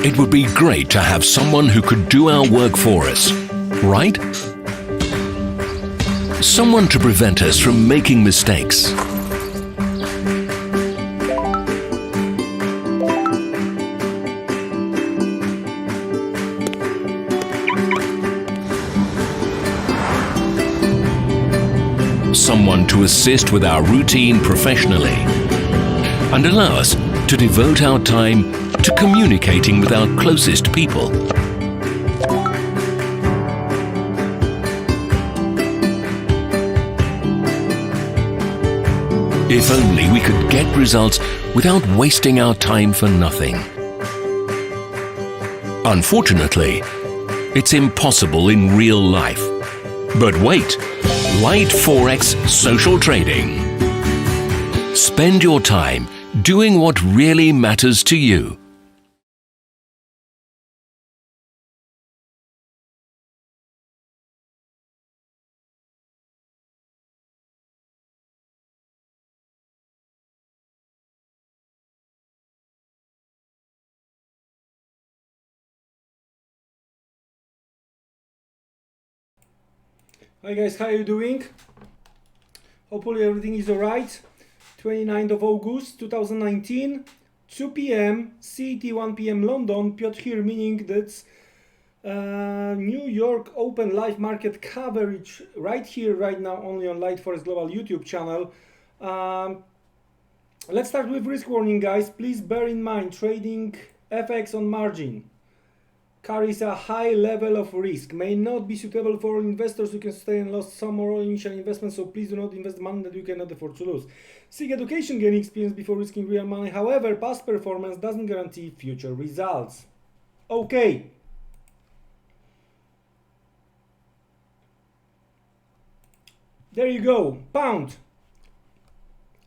It would be great to have someone who could do our work for us, right? Someone to prevent us from making mistakes. Someone to assist with our routine professionally and allow us to devote our time to communicating with our closest people. If only we could get results without wasting our time for nothing. Unfortunately, it's impossible in real life. But wait, Liteforex social trading. Spend your time doing what really matters to you. Hi guys, how are you doing? Hopefully everything is alright. 29th of August 2019, 2 p.m. CET, 1 p.m. London. Piotr here, meaning that's New York Open live market coverage right here, right now, only on Liteforex Global YouTube channel. Let's start with risk warning, guys. Please bear in mind, trading FX on margin carries a high level of risk, may not be suitable for investors who can stay and lost some or all initial investment, so please do not invest money that you cannot afford to lose. Seek education, gain experience before risking real money. However, past performance doesn't guarantee future results. Okay. There you go, pound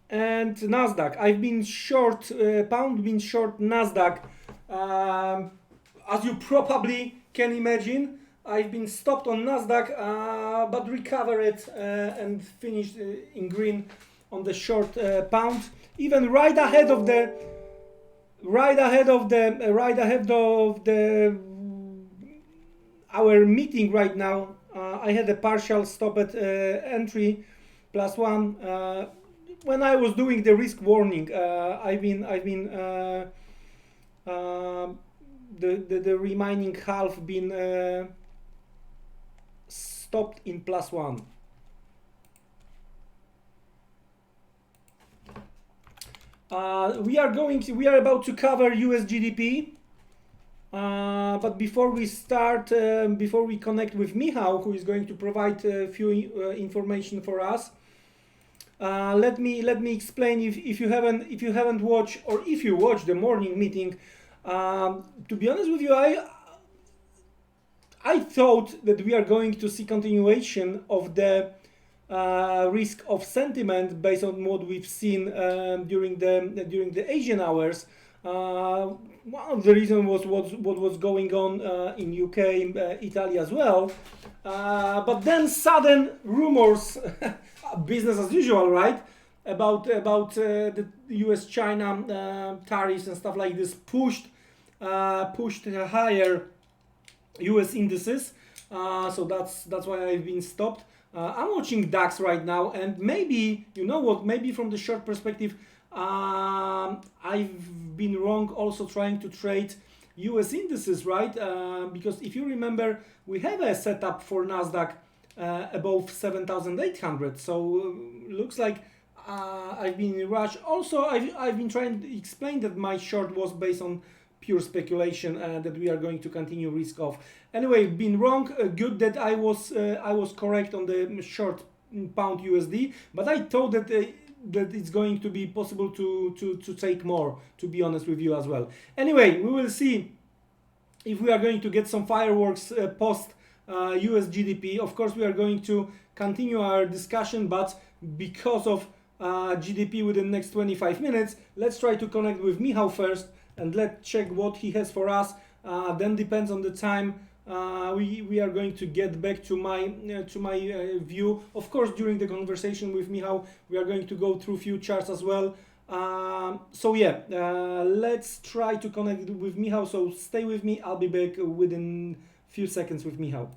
and Nasdaq. I've been short pound, been short Nasdaq. As you probably can imagine, I've been stopped on Nasdaq, but recovered and finished in green on the short pound. Even right ahead of our meeting right now, I had a partial stop at entry +1. When I was doing the risk warning, the remaining half been stopped in +1. We are about to cover US GDP, but before we start, before we connect with Michał, who is going to provide a few information for us, let me explain. If you haven't watched, or if you watched the morning meeting, to be honest with you, I thought that we are going to see continuation of the risk of sentiment based on what we've seen during the Asian hours. One of the reasons was what was going on in UK, Italy as well. But then sudden rumors, business as usual, right? About the US-China tariffs and stuff like this pushed higher US indices. So that's why I've been stopped. I'm watching DAX right now, and maybe, you know what, maybe from the short perspective, I've been wrong also trying to trade US indices, right? Because if you remember, we have a setup for Nasdaq above 7,800. So looks like I've been in a rush. Also, I've been trying to explain that my short was based on pure speculation, that we are going to continue risk off. Anyway, been wrong. Good that I was correct on the short pound USD, but I thought that that it's going to be possible to take more, to be honest with you as well. Anyway, we will see if we are going to get some fireworks post US GDP. Of course, we are going to continue our discussion, but because of GDP within the next 25 minutes, let's try to connect with Michał first and let's check what he has for us. Then depends on the time. We are going to get back to my view. Of course, during the conversation with Michał, we are going to go through few charts as well. So yeah, let's try to connect with Michał. So stay with me. I'll be back within few seconds with Michał.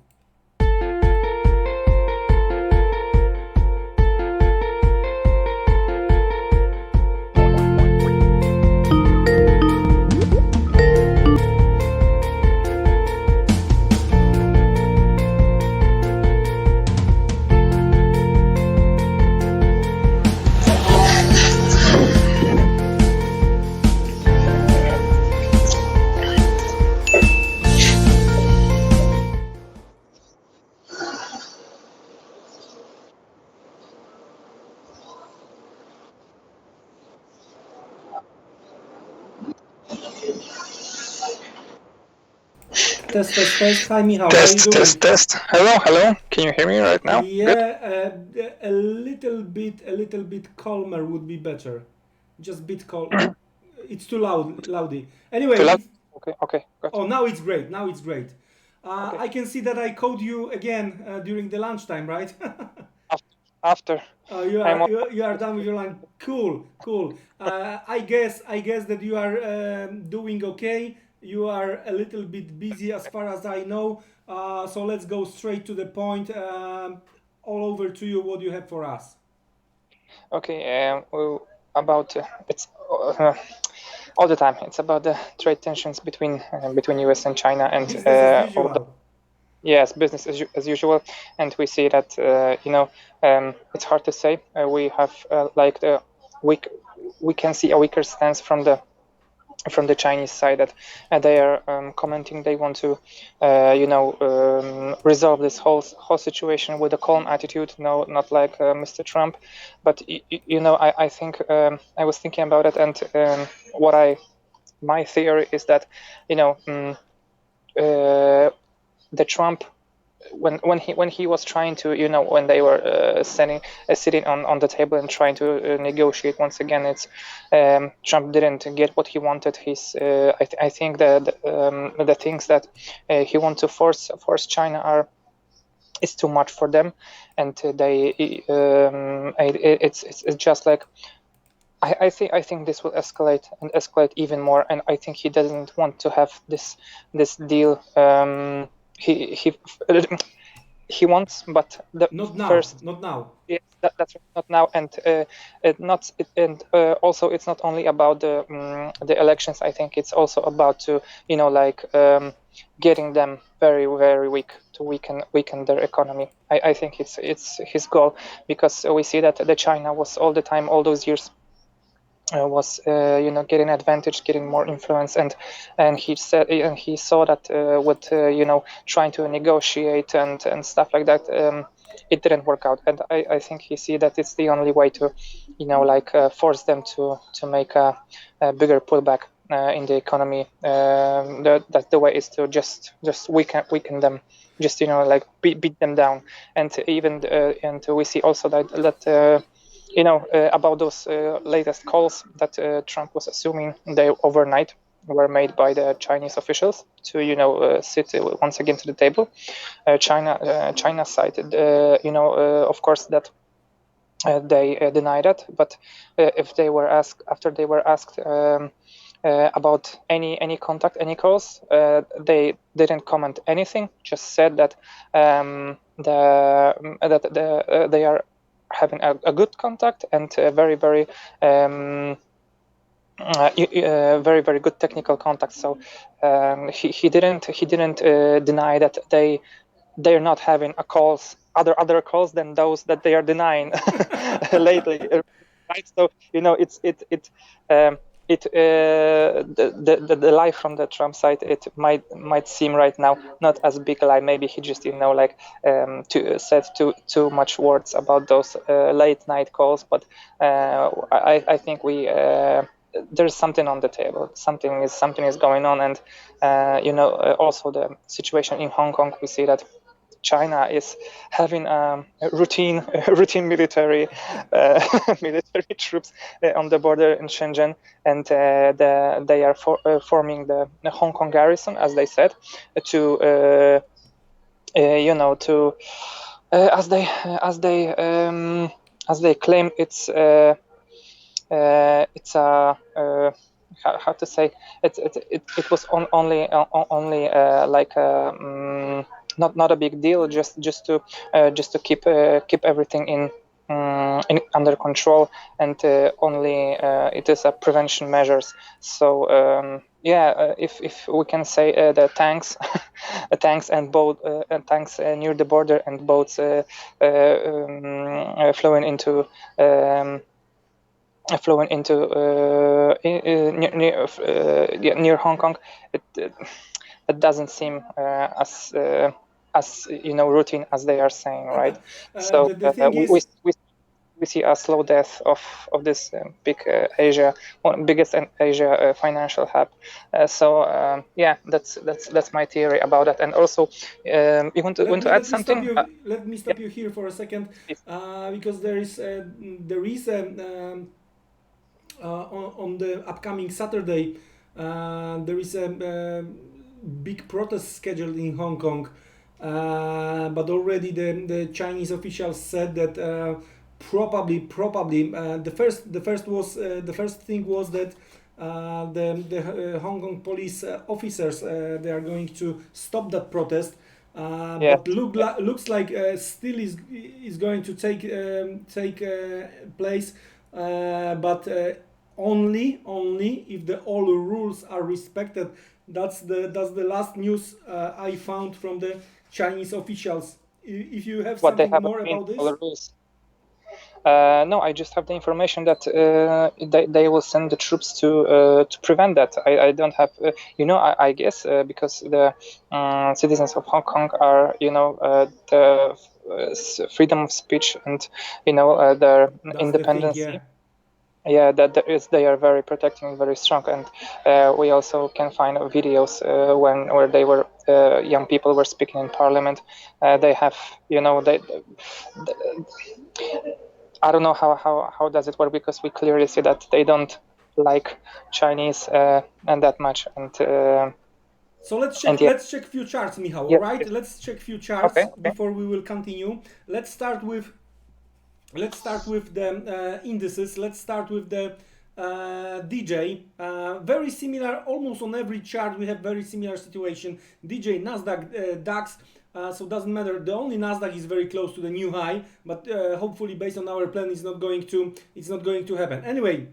Test, test, test. Hi, Michał. How are you Test, doing? test, test. Hello, hello. Can you hear me right now? Good. Yeah, a little bit calmer would be better. Just bit calm. It's too loudy. Anyway, Too loud? Okay, good. oh, now it's great. Now it's great. Okay. I can see that I called you again during the lunchtime, right? After. You are done with your lunch. Cool. I guess that you are doing okay. You are a little bit busy as far as I know. So let's go straight to the point. All over to you. What you have for us? Okay. Well, about it's all the time. It's about the trade tensions between US and China and Business as usual. yes, business as usual. And we see that it's hard to say. We have like the we can see a weaker stance from the Chinese side that they are commenting they want to resolve this whole situation with a calm attitude, no, not like Mr. Trump. But I think I was thinking about it, and my theory is that the Trump, when he was trying to, when they were sitting on the table and trying to negotiate once again, it's Trump didn't get what he wanted. I think that the things that he wants to force China is too much for them, and it's just like I think this will escalate even more, and I think he doesn't want to have this deal. He wants, but Not now. first, Not now. yes, that's not now, and also it's not only about the elections. I think it's also about to getting them very, very weak, to weaken their economy. I think it's his goal, because we see that the China was all the time, all those years, was getting advantage, getting more influence, and he saw that with trying to negotiate and stuff like that, it didn't work out, and I think he see that it's the only way to force them to make a bigger pullback in the economy. That the way is to just weaken them, just beat them down, and even and we see also that about those latest calls that Trump was assuming they overnight were made by the Chinese officials to sit once again to the table. China side, of course that they denied it, but if they were asked about any contact, any calls, they didn't comment anything. Just said that they are having a good contact and very, very very, very good technical contact. So he didn't deny that they're not having other calls than those that they are denying lately, right? So the lie from the Trump side, it might seem right now not as big a lie. Maybe he just said too much words about those late night calls, but I think there's something on the table. Something is going on, and also the situation in Hong Kong. We see that China is having routine military troops on the border in Shenzhen, and they are forming the Hong Kong garrison, as they said, to as they claim it's it's a how to say it was only like not a big deal, just to keep everything under control, and only it is a prevention measures. So if we can say the tanks tanks and boat tanks near the border, and boats flowing into near Hong Kong, it doesn't seem as routine as they are saying, right? So the thing is, we see a slow death of this big Asia, biggest Asia financial hub. That's my theory about that. And also, you want to add something? Let me stop you here for a second, because there is on the upcoming Saturday there is a big protest scheduled in Hong Kong, but already the Chinese officials said that probably the first thing was that the Hong Kong police officers they are going to stop that protest, but looks like still is going to take place, but only if all rules are respected. That's the last news I found from the Chinese officials. If you have something more about this. No, I just have the information that they will send the troops to prevent that. I don't have, I guess because the citizens of Hong Kong are, the freedom of speech and, their That's independence. The thing, that they are very protecting, very strong, and we also can find videos where they were young people were speaking in Parliament. They have, they I don't know how does it work, because we clearly see that they don't like Chinese and that much. And so let's check few charts, Michał. All right, let's check few charts before we will continue. Let's start with the indices. Let's start with the DJ. Very similar, almost on every chart we have very similar situation. DJ, Nasdaq, DAX. So it doesn't matter. The only Nasdaq is very close to the new high, but hopefully, based on our plan, it's not going to happen. Anyway,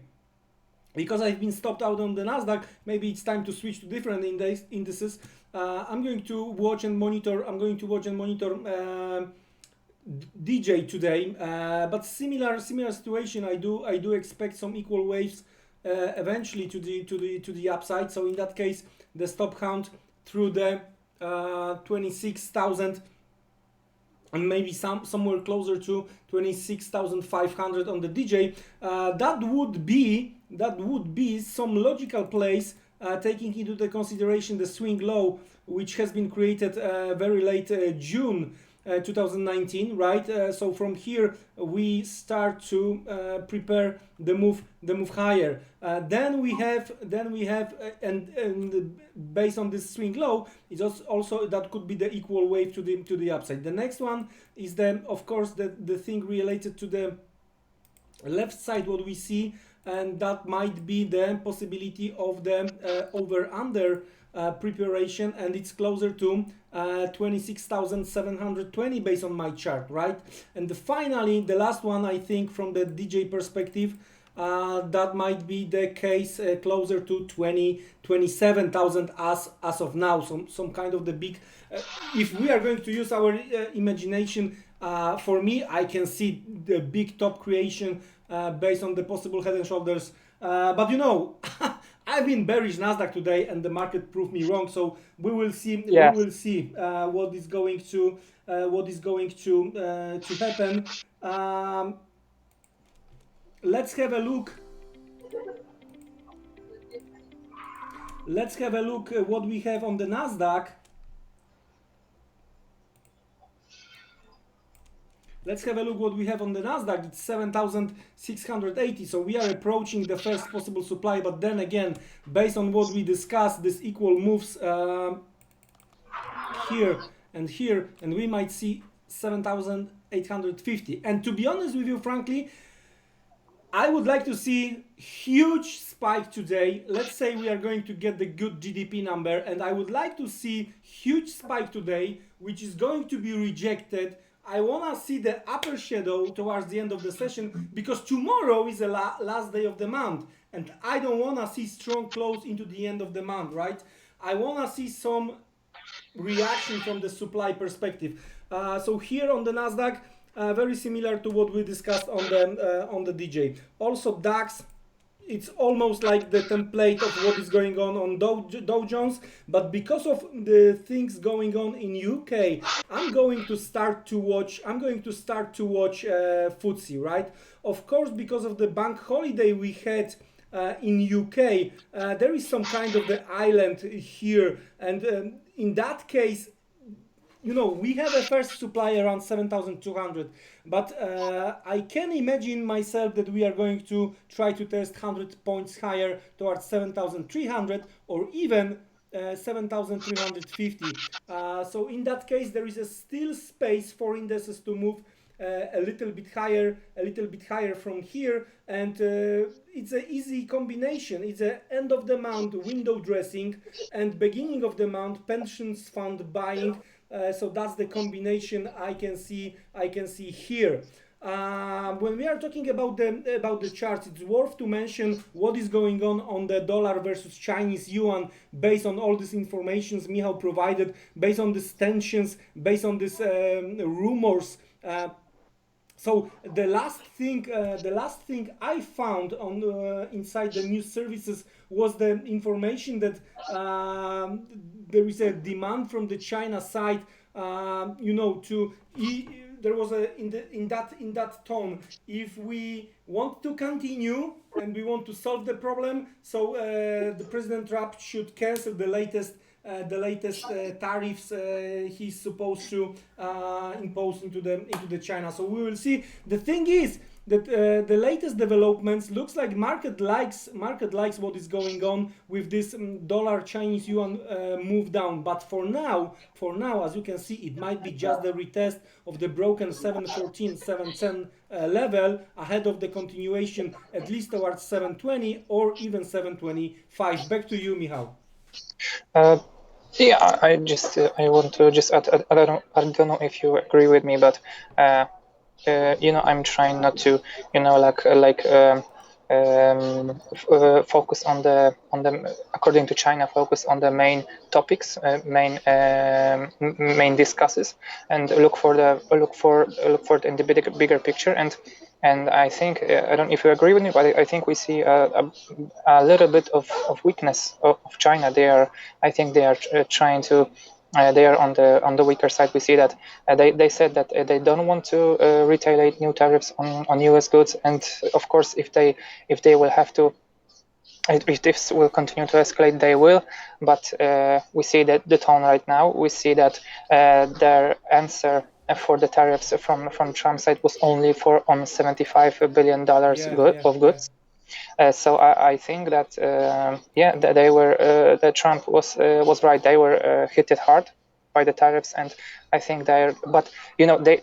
because I've been stopped out on the Nasdaq, maybe it's time to switch to different indices. I'm going to watch and monitor. DJ today, but similar situation. I do expect some equal waves eventually to the upside. So in that case, the stop count through the 26,000 and maybe somewhere closer to 26,500 on the DJ. That would be some logical place, taking into the consideration the swing low, which has been created very late June 2019, right? So from here we start to prepare the move higher. Then we have and based on this swing low, it's also that could be the equal wave to the upside. The next one is of course the thing related to the left side, what we see, and that might be the possibility of the over under preparation, and it's closer to 26,720 based on my chart, right? And finally, the last one, I think from the DJ perspective, that might be the case closer to 27,000 as of now. Some kind of the big, if we are going to use our imagination, for me, I can see the big top creation based on the possible head and shoulders, but I've been bearish Nasdaq today, and the market proved me wrong. So we will see. Yes. We will see what is going to happen. Let's have a look. Let's have a look at what we have on the Nasdaq. Let's have a look what we have on the Nasdaq. It's 7,680. So we are approaching the first possible supply. But then again, based on what we discussed, this equal moves here, and we might see 7,850. And to be honest with you, frankly, I would like to see huge spike today. Let's say we are going to get the good GDP number, and I would like to see huge spike today, which is going to be rejected. I want to see the upper shadow towards the end of the session, because tomorrow is the last day of the month, and I don't want to see strong close into the end of the month, right? I want to see some reaction from the supply perspective. So here on the Nasdaq, very similar to what we discussed on the DJ. Also DAX, it's almost like the template of what is going on Dow Jones, but because of the things going on in UK, I'm going to start to watch FTSE, right? Of course, because of the bank holiday we had in UK, there is some kind of the island here, and in that case, you know, we have a first supply around 7,200, but I can imagine myself that we are going to try to test 100 points higher towards 7,300 or even 7,350. So in that case, there is a still space for indices to move a little bit higher from here, and it's an easy combination. It's a end of the month window dressing and beginning of the month pensions fund buying. So that's the combination I can see here. When we are talking about the charts, it's worth to mention what is going on the dollar versus Chinese yuan, based on all this information Michał provided, based on these tensions, based on these rumors. So the last thing I found on inside the news services was the information that there is a demand from the China side, you know, there was a in that tone. If we want to continue and we want to solve the problem, so the President Trump should cancel the latest tariffs he's supposed to impose into the China. So we will see. The thing is that the latest developments looks like market likes what is going on with this dollar Chinese yuan move down. But for now, as you can see, it might be just the retest of the broken 714, 710 level ahead of the continuation at least towards 720 or even 725. Back to you, Michał. Yeah, I want to just add, I don't know if you agree with me, but you know, I'm trying not to, you know, focus on the according to China, focus on the main topics, main discusses, and look for it in the bigger picture. And I think, I don't know if you agree with me, but I think we see a little bit of weakness of China. I think they are trying to, they are on the weaker side. We see that they said that they don't want to retaliate new tariffs on US goods, and of course, if they will have to, if this will continue to escalate, they will. But we see that the tone right now, we see that their answer for the tariffs from Trump's side was only for on $75 billion of goods. So I think that they were that Trump was right. They were hit it hard by the tariffs, and I think but you know, they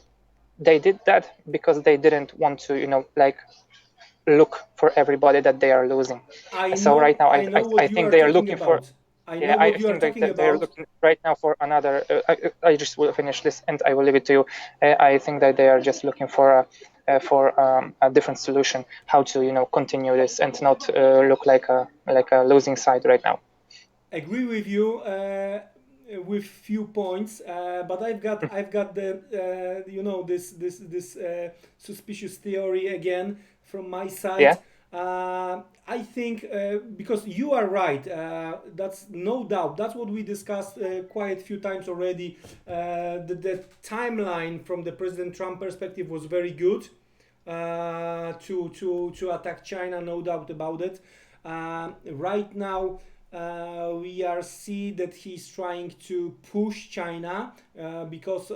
did that because they didn't want to, you know, like look for everybody that they are losing. So right now I think they are looking for. I think that they're looking right now for another. I just will finish this and I will leave it to you. I think that they are just looking for a different solution, how to, you know, continue this and not look like a losing side right now. Agree with you with few points, but I've got the you know, this suspicious theory again from my side. Yeah. I think because you are right, that's no doubt. That's what we discussed quite a few times already. The timeline from the President Trump perspective was very good to attack China, no doubt about it. Right now, we are see that he's trying to push China because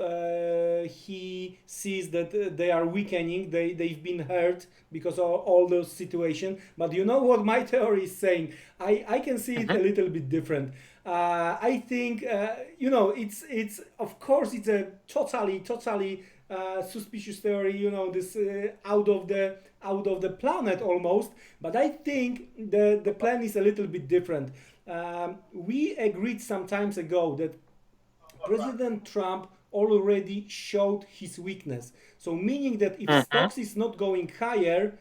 he sees that they are weakening. They've been hurt because of all those situations. But you know what my theory is saying? I can see it a little bit different. I think you know, it's of course it's a totally suspicious theory, you know, this out of the planet almost. But I think the plan is a little bit different. We agreed some times ago that President Trump already showed his weakness. So meaning that if stocks is not going higher,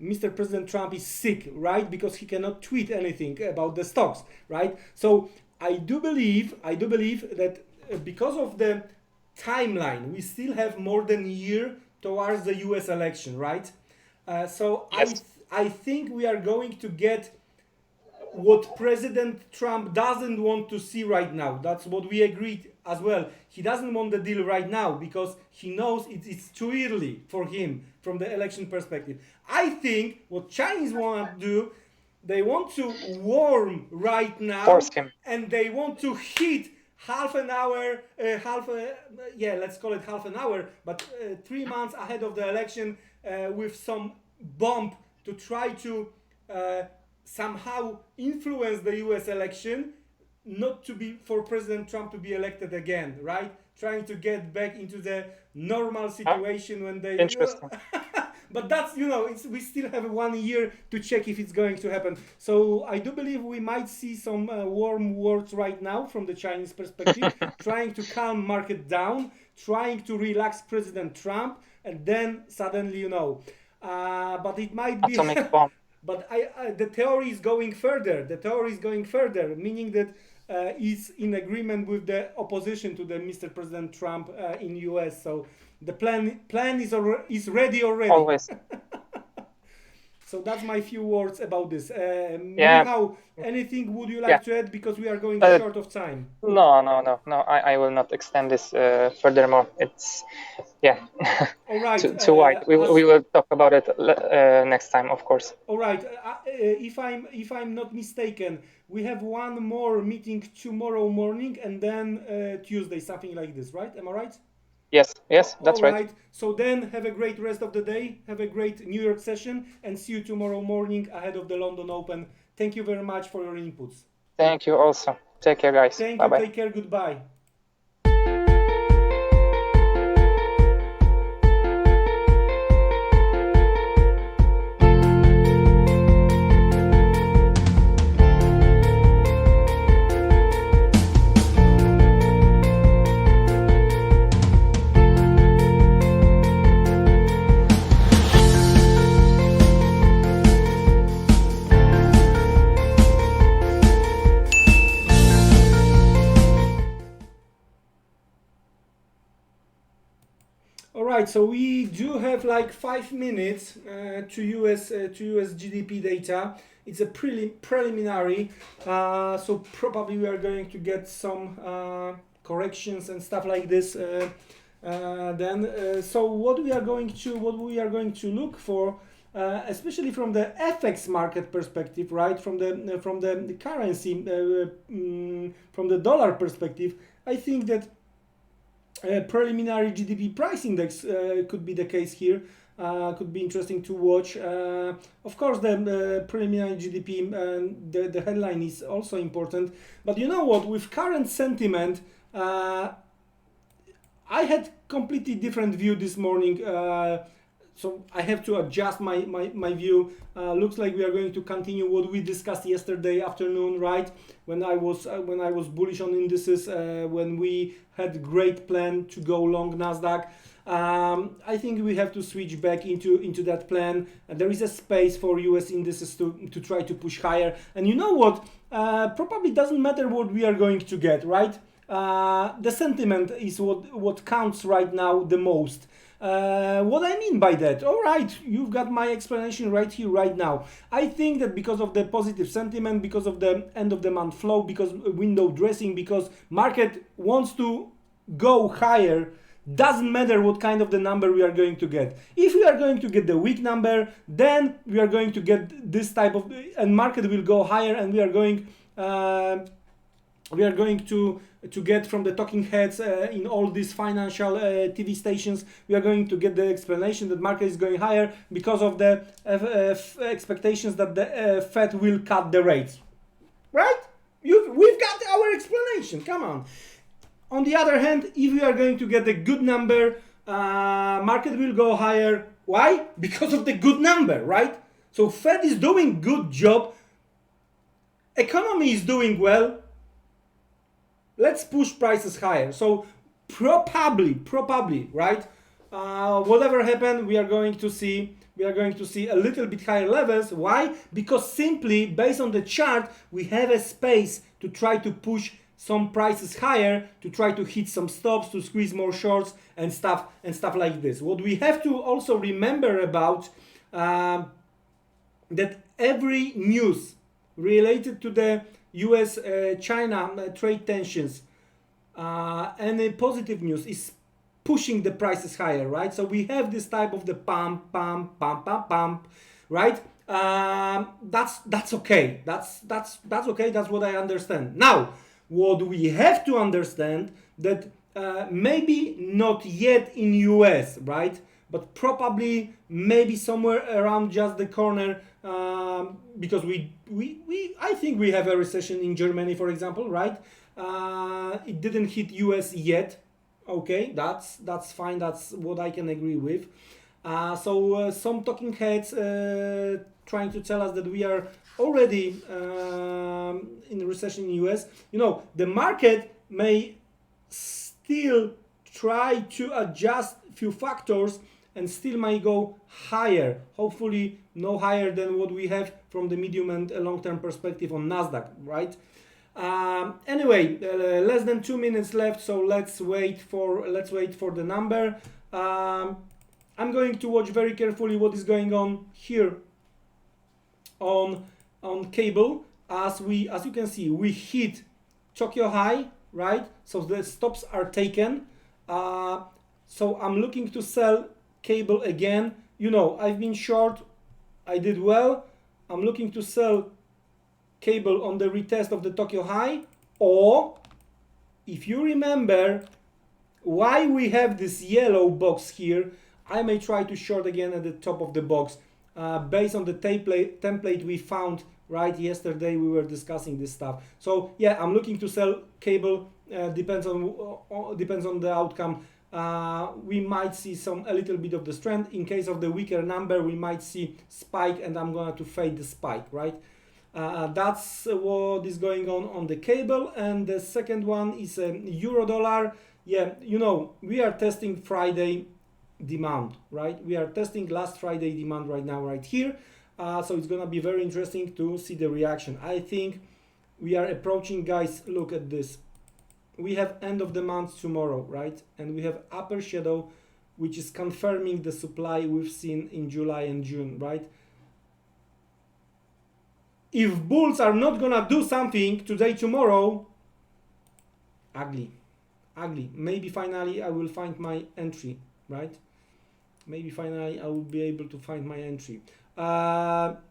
Mr. President Trump is sick, right? Because he cannot tweet anything about the stocks, right? So I do believe that because of the timeline, we still have more than a year towards the US election, right? So Yes. I think we are going to get what President Trump doesn't want to see right now. That's what we agreed as well. He doesn't want the deal right now because he knows it's too early for him from the election perspective. I think what Chinese want to do, they want to warm right now, Force him. and they want to hit half an hour, let's call it half an hour, but 3 months ahead of the election with some bump to try to somehow influence the US election, not to be for President Trump to be elected again, right? Trying to get back into the normal situation when they. Interesting. But that's, you know, we still have 1 year to check if it's going to happen. So I do believe we might see some warm words right now from the Chinese perspective, trying to calm market down, trying to relax President Trump, and then suddenly, you know, but it might be. Atomic bomb. But the theory is going further. The theory is going further, meaning that is in agreement with the opposition to the Mr. President Trump in US. So the plan is ready already. Always. So that's my few words about this. Yeah. Michał, anything would you like to add, because we are going short of time? No. I will not extend this furthermore. It's All right. too wide. We will talk about it next time, of course. All right. If I'm not mistaken, we have one more meeting tomorrow morning and then Tuesday, something like this, right? Am I right? Yes, that's All right. So then have a great rest of the day. Have a great New York session, and see you tomorrow morning ahead of the London Open. Thank you very much for your inputs. Thank you also. Take care, guys. Thank Bye-bye. you. Take care. Goodbye. Right, so we do have like 5 minutes to US GDP data. It's a preliminary, so probably we are going to get some corrections and stuff like this. So what we are going to look for, especially from the FX market perspective, right? From the currency, from the dollar perspective, I think that. Preliminary GDP price index could be the case here. Could be interesting to watch. Of course, the preliminary GDP, the headline is also important. But you know what? With current sentiment, I had completely different view this morning. So I have to adjust my view. Looks like we are going to continue what we discussed yesterday afternoon, right? When I was bullish on indices, when we had great plan to go long Nasdaq. I think we have to switch back into that plan. There is a space for US indices to try to push higher. And you know what? Probably doesn't matter what we are going to get, right? The sentiment is what counts right now the most. What I mean by that? All right, you've got my explanation right here, right now. I think that because of the positive sentiment, because of the end of the month flow, because window dressing, because market wants to go higher, doesn't matter what kind of the number we are going to get. If we are going to get the weak number, then we are going to get this type of, and market will go higher, and we are going to get from the talking heads in all these financial TV stations, we are going to get the explanation that market is going higher because of the expectations that the Fed will cut the rates. Right? We've got our explanation. Come on. On the other hand, if we are going to get a good number, market will go higher. Why? Because of the good number, right? So Fed is doing good job. Economy is doing well. Let's push prices higher. So probably, right? Whatever happened, we are going to see a little bit higher levels. Why? Because simply based on the chart, we have a space to try to push some prices higher, to try to hit some stops, to squeeze more shorts and stuff like this. What we have to also remember about that every news related to the US China trade tensions, any positive news is pushing the prices higher, right? So we have this type of the pump, right? That's okay. That's okay. That's what I understand. Now, what we have to understand that maybe not yet in US, right? But probably maybe somewhere around just the corner, because I think we have a recession in Germany, for example, right? It didn't hit US yet. Okay, that's fine. That's what I can agree with. So some talking heads trying to tell us that we are already in recession in US. You know, the market may still try to adjust few factors and still might go higher. Hopefully no higher than what we have from the medium and long-term perspective on Nasdaq, right? Anyway, less than 2 minutes left, so let's wait for the number. I'm going to watch very carefully what is going on here on cable. As you can see, we hit Tokyo high, right? So the stops are taken. So I'm looking to sell cable again. You know, I've been short, I did well. I'm looking to sell cable on the retest of the Tokyo high, or if you remember why we have this yellow box here, I may try to short again at the top of the box based on the template we found right yesterday. We were discussing this stuff. So yeah, I'm looking to sell cable. Depends on the outcome. We might see a little bit of the strength. In case of the weaker number, we might see spike, and I'm going to fade the spike, right? That's what is going on the cable. And the second one is euro dollar. Yeah, you know, we are testing Friday demand, right? We are testing last Friday demand right now, right here. So it's gonna be very interesting to see the reaction. I think we are approaching, guys, look at this. We have end of the month tomorrow, right? And we have upper shadow, which is confirming the supply we've seen in July and June, right? If bulls are not gonna do something today, tomorrow, ugly. Maybe finally I will find my entry, right? Maybe finally I will be able to find my entry.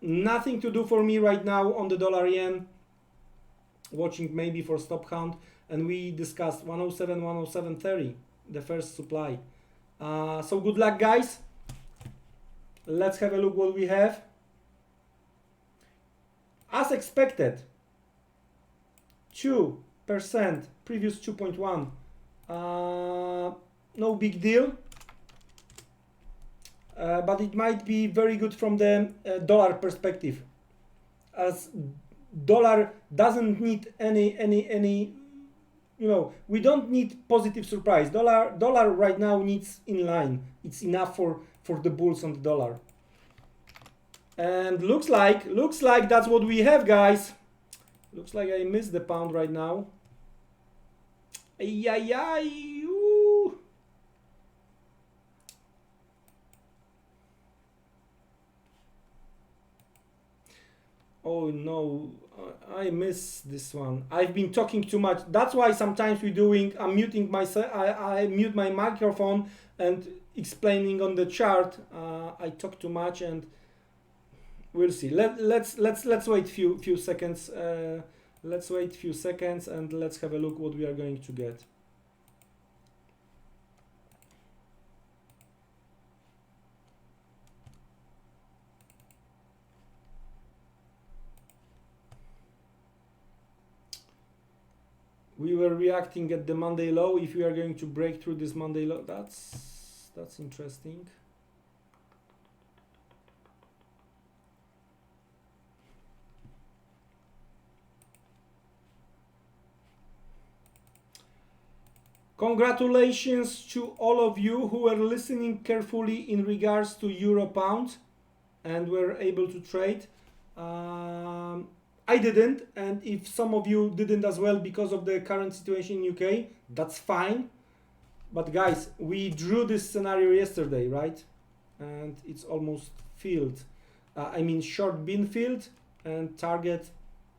Nothing to do for me right now on the dollar yen. Watching maybe for stop count, and we discussed 107, 107.30, the first supply. So good luck, guys. Let's have a look what we have. As expected, 2%, previous 2.1. No big deal, but it might be very good from the dollar perspective, as dollar doesn't need any, you know, we don't need positive surprise. Dollar right now needs in line. It's enough for the bulls on the dollar. And looks like that's what we have, guys. Looks like I missed the pound right now. Ooh. Oh no, I miss this one. I've been talking too much. That's why sometimes I'm muting myself. I mute my microphone and explaining on the chart. I talk too much, and we'll see. Let's wait few seconds. Let's wait few seconds and let's have a look what we are going to get. We were reacting at the Monday low. If we are going to break through this Monday low, that's interesting. Congratulations to all of you who were listening carefully in regards to Euro Pound and were able to trade. I didn't, and if some of you didn't as well because of the current situation in UK, that's fine. But guys, we drew this scenario yesterday, right? And it's almost filled. I mean, short been filled, and target,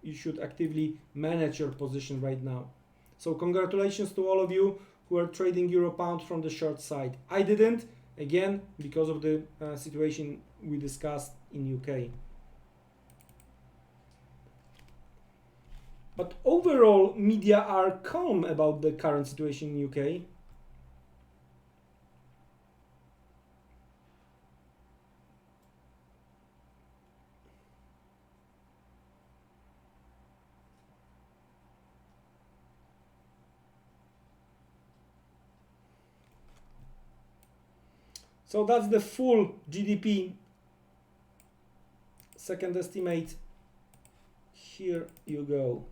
you should actively manage your position right now. So congratulations to all of you who are trading Euro Pound from the short side. I didn't, again, because of the situation we discussed in UK. But overall, media are calm about the current situation in UK. So that's the full GDP second estimate. Here you go.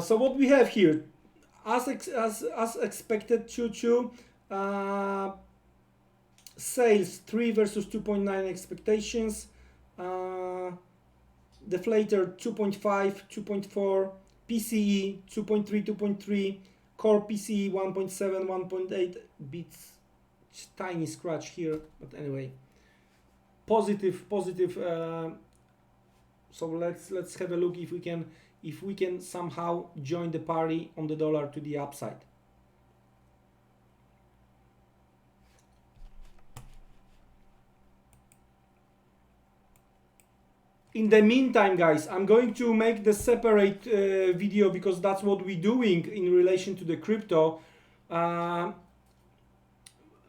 So what we have here, as expected, Q2 sales 3 versus 2.9 expectations, deflator 2.5, 2.4, PCE 2.3, 2.3, core PCE 1.7, 1.8, bits, tiny scratch here, but anyway, positive. So let's have a look if we can somehow join the party on the dollar to the upside. In the meantime, guys, I'm going to make the separate video because that's what we're doing in relation to the crypto.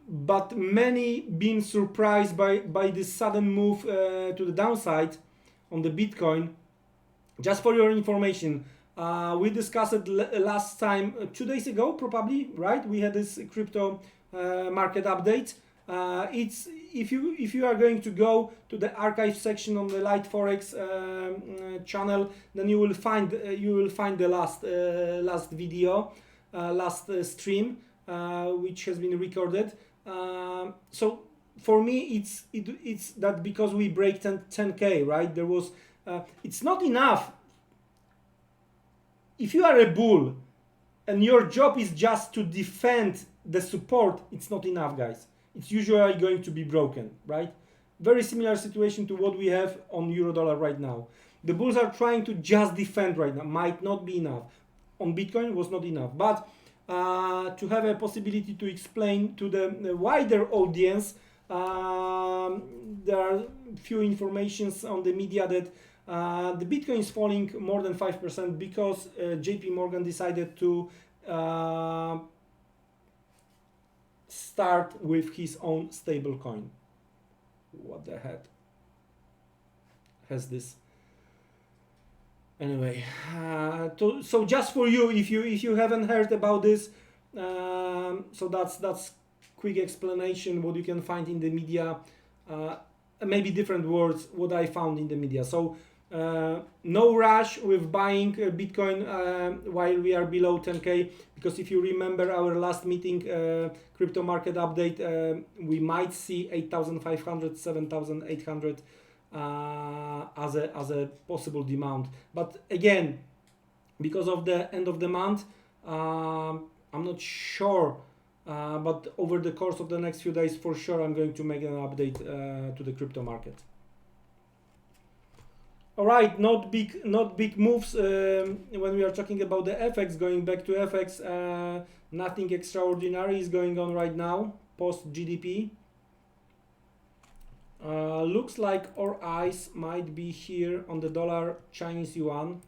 But many been surprised by this sudden move to the downside on the Bitcoin. Just for your information, we discussed it last time, 2 days ago, probably, right? We had this crypto market update. It's if you are going to go to the archive section on the Liteforex channel, then you will find the last video, last stream, which has been recorded. So for me, it's that because we break 10K, right? There was it's not enough. If you are a bull and your job is just to defend the support, it's not enough, guys. It's usually going to be broken, right? Very similar situation to what we have on Eurodollar right now. The bulls are trying to just defend right now. Might not be enough. On Bitcoin was not enough. But to have a possibility to explain to the wider audience, there are few informations on the media that the Bitcoin is falling more than 5% because JP Morgan decided to start with his own stable coin. What the heck has this? Anyway, so just for you, if you haven't heard about this, so that's quick explanation what you can find in the media, maybe different words what I found in the media. So no rush with buying Bitcoin while we are below 10K, because if you remember our last meeting, crypto market update, we might see 8,500, 7,800 as a possible demand. But again, because of the end of the month, I'm not sure, but over the course of the next few days, for sure, I'm going to make an update to the crypto market. All right, not big moves when we are talking about the FX. Going back to FX, nothing extraordinary is going on right now post GDP. Looks like our eyes might be here on the dollar Chinese yuan.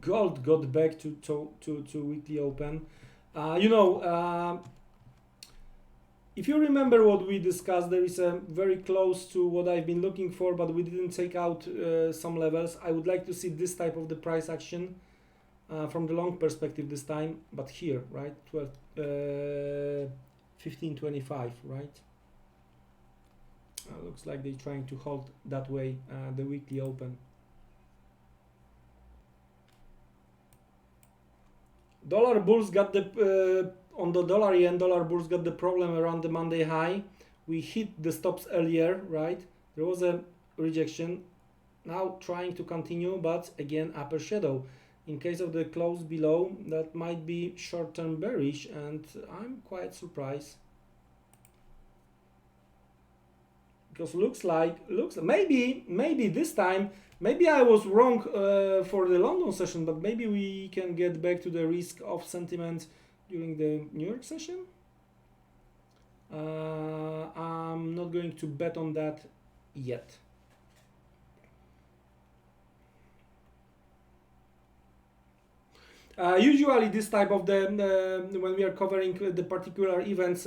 Gold got back to weekly open. If you remember what we discussed, there is a very close to what I've been looking for, but we didn't take out some levels. I would like to see this type of the price action from the long perspective this time, but here, right, 15.25, right? Looks like they're trying to hold that way the weekly open. Dollar bulls got the on the dollar yen, dollar bulls got the problem around the Monday high. We hit the stops earlier, right? There was a rejection. Now trying to continue, but again upper shadow. In case of the close below, that might be short-term bearish, and I'm quite surprised. Because looks maybe this time, maybe I was wrong for the London session, but maybe we can get back to the risk of sentiment during the New York session. I'm not going to bet on that yet. Usually this type of when we are covering the particular events,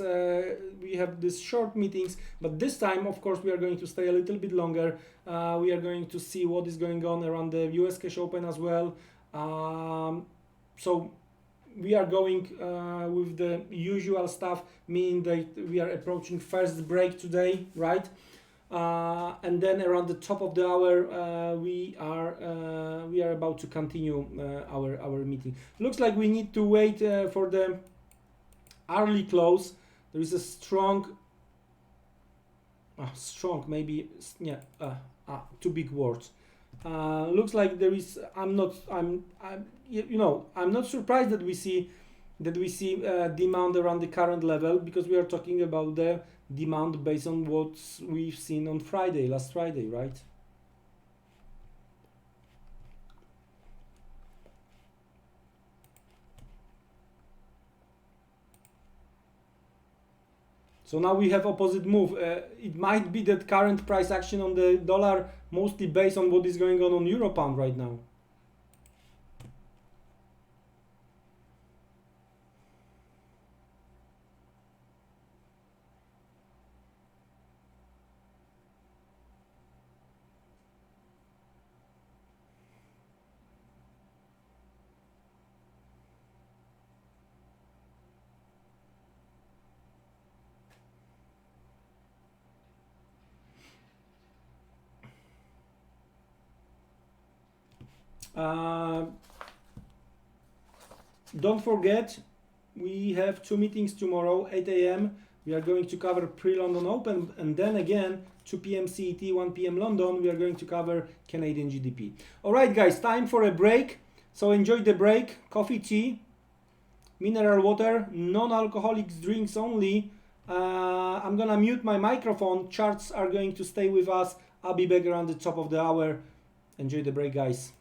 we have these short meetings, but this time of course we are going to stay a little bit longer. We are going to see what is going on around the US cash open as well. So we are going with the usual stuff, meaning that we are approaching first break today, right? And then around the top of the hour, we are about to continue our meeting. Looks like we need to wait for the early close. There is a strong, maybe, yeah, two big words. Looks like there is. I'm not surprised that we see demand around the current level, because we are talking about the demand based on what we've seen on last Friday, right? So now we have opposite move. It might be that current price action on the dollar mostly based on what is going on Euro pound right now. Don't forget, we have two meetings tomorrow, 8 a.m. We are going to cover pre-London Open, and then again 2 p.m. CET, 1 p.m. London, we are going to cover Canadian GDP. All right, guys, time for a break. So enjoy the break. Coffee, tea, mineral water, non-alcoholic drinks only. I'm gonna mute my microphone. Charts are going to stay with us. I'll be back around the top of the hour. Enjoy the break, guys.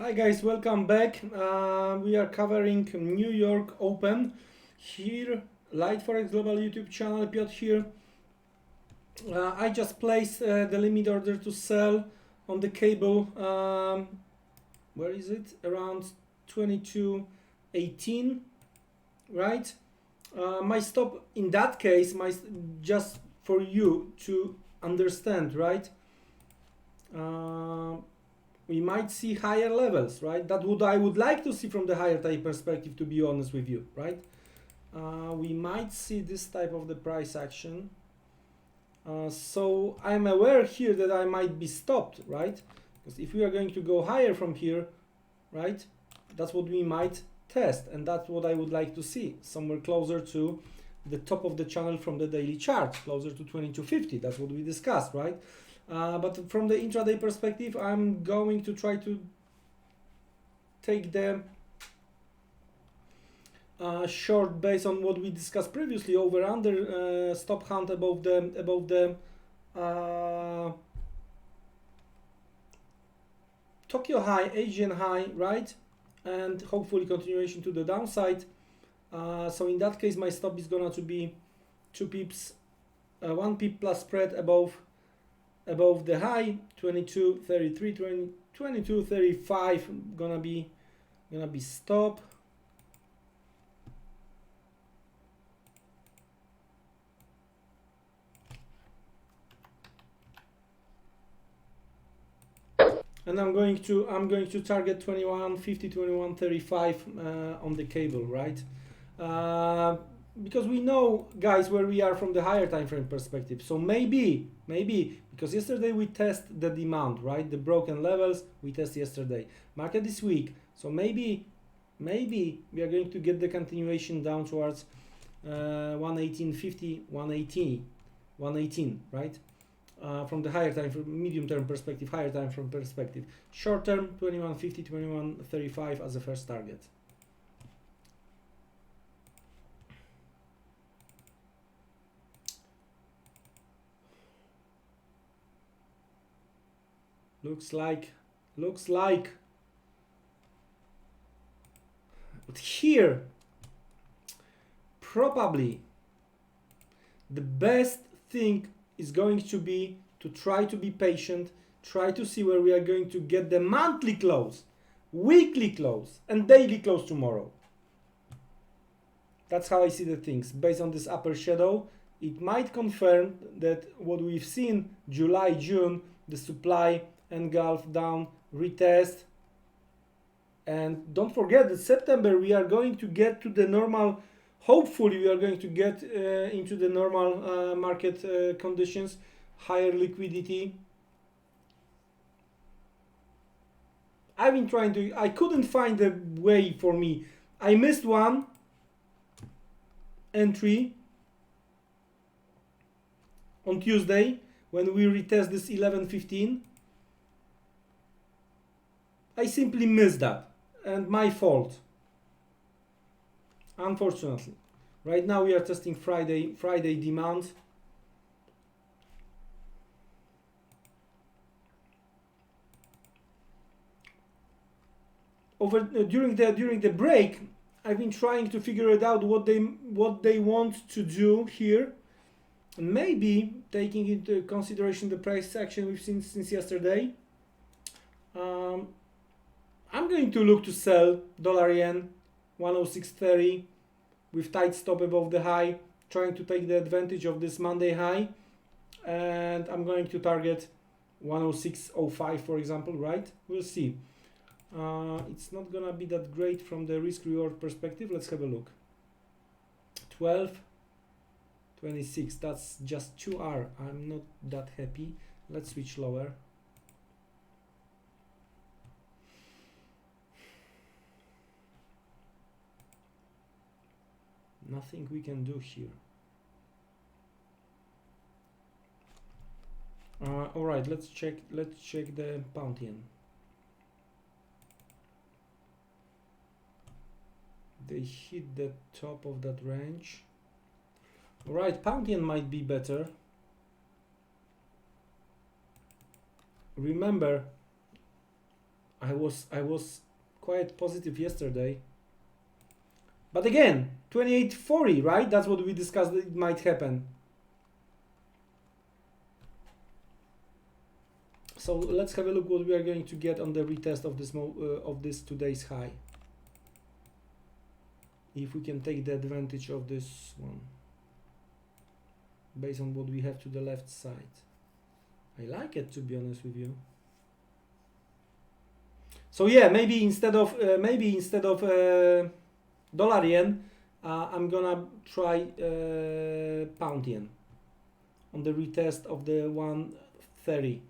Hi guys, welcome back. We are covering New York Open here, Liteforex Global YouTube channel. Piotr here. I just placed the limit order to sell on the cable. Where is it? Around 22.18, right? My stop in that case, just for you to understand, right? We might see higher levels, right? That's what I would like to see from the higher time perspective, to be honest with you, right? We might see this type of the price action. So I'm aware here that I might be stopped, right? Because if we are going to go higher from here, right, that's what we might test, and that's what I would like to see, somewhere closer to the top of the channel from the daily chart, closer to 2250. That's what we discussed, right? But from the intraday perspective, I'm going to try to take the short based on what we discussed previously, over under stop hunt above the Tokyo high, Asian high, right? And hopefully continuation to the downside. So in that case, my stop is gonna to be 2 pips, 1 pip plus spread above the high, 22.33, 22.35 gonna be stop. And I'm going to target 21.50, 21.35 on the cable, right? Because we know, guys, where we are from the higher time frame perspective. So maybe because yesterday we test the demand, right? The broken levels we test yesterday. Market this week. So maybe we are going to get the continuation down towards 118.50, 118, right? From the higher time, from medium term perspective, higher time from perspective. Short term, 21.50, 21.35 as a first target. Looks like, but here, probably the best thing is going to be to try to be patient, try to see where we are going to get the monthly close, weekly close, and daily close tomorrow. That's how I see the things. Based on this upper shadow, it might confirm that what we've seen July, June, the supply engulf down, retest. And don't forget that September we are going to get to the normal, hopefully we are going to get into the normal market conditions, higher liquidity. I've been trying to, I couldn't find a way for me. I missed one entry on Tuesday when we retest this 11.15. I simply missed that, and my fault, unfortunately. Right now we are testing Friday demand. During the break, I've been trying to figure it out what they want to do here. Maybe taking into consideration the price action we've seen since yesterday. I'm going to look to sell dollar yen 106.30 with tight stop above the high, trying to take the advantage of this Monday high, and I'm going to target 106.05, for example, right? We'll see. It's not gonna be that great from the risk reward perspective. Let's have a look. 12.26, that's just 2R. I'm not that happy. Let's switch lower. Nothing we can do here. All right, let's check the pound yen. They hit the top of that range. All right, pound yen might be better. Remember, I was quite positive yesterday. But again, 28.40, right? That's what we discussed that it might happen. So let's have a look what we are going to get on the retest of this today's high. If we can take the advantage of this one based on what we have to the left side. I like it, to be honest with you. So yeah, maybe instead of dollar yen, I'm gonna try pound yen on the retest of the 130.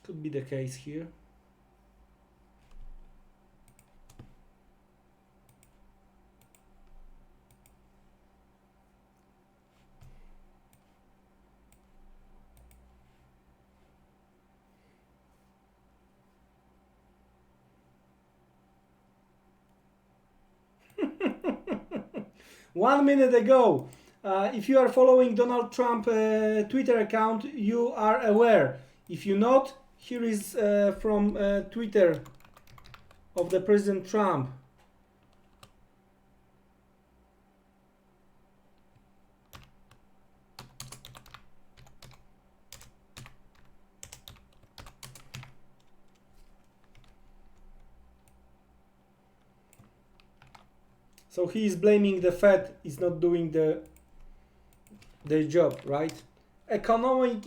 Could be the case here. One minute ago, if you are following Donald Trump Twitter account, you are aware. If you not, here is from Twitter of the President Trump. So he is blaming the Fed is not doing their job, right? Economy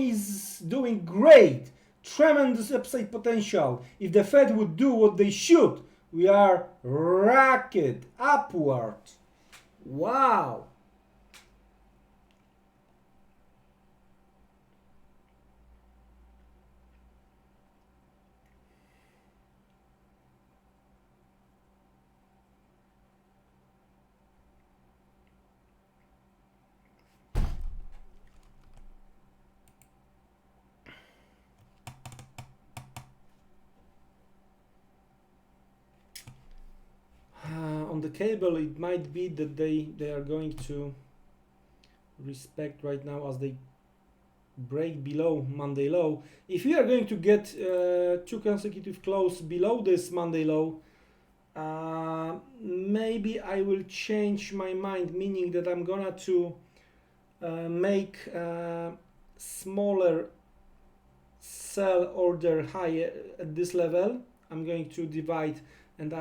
is doing great, tremendous upside potential. If the Fed would do what they should, we are rocket upward. Wow. On the cable, it might be that they are going to respect right now as they break below Monday low. If we are going to get two consecutive close below this Monday low, maybe I will change my mind, meaning that I'm gonna to make smaller sell order higher at this level. I'm going to divide, and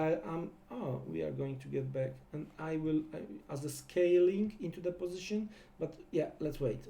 we are going to get back, and I will as a scaling into the position. But yeah, let's wait.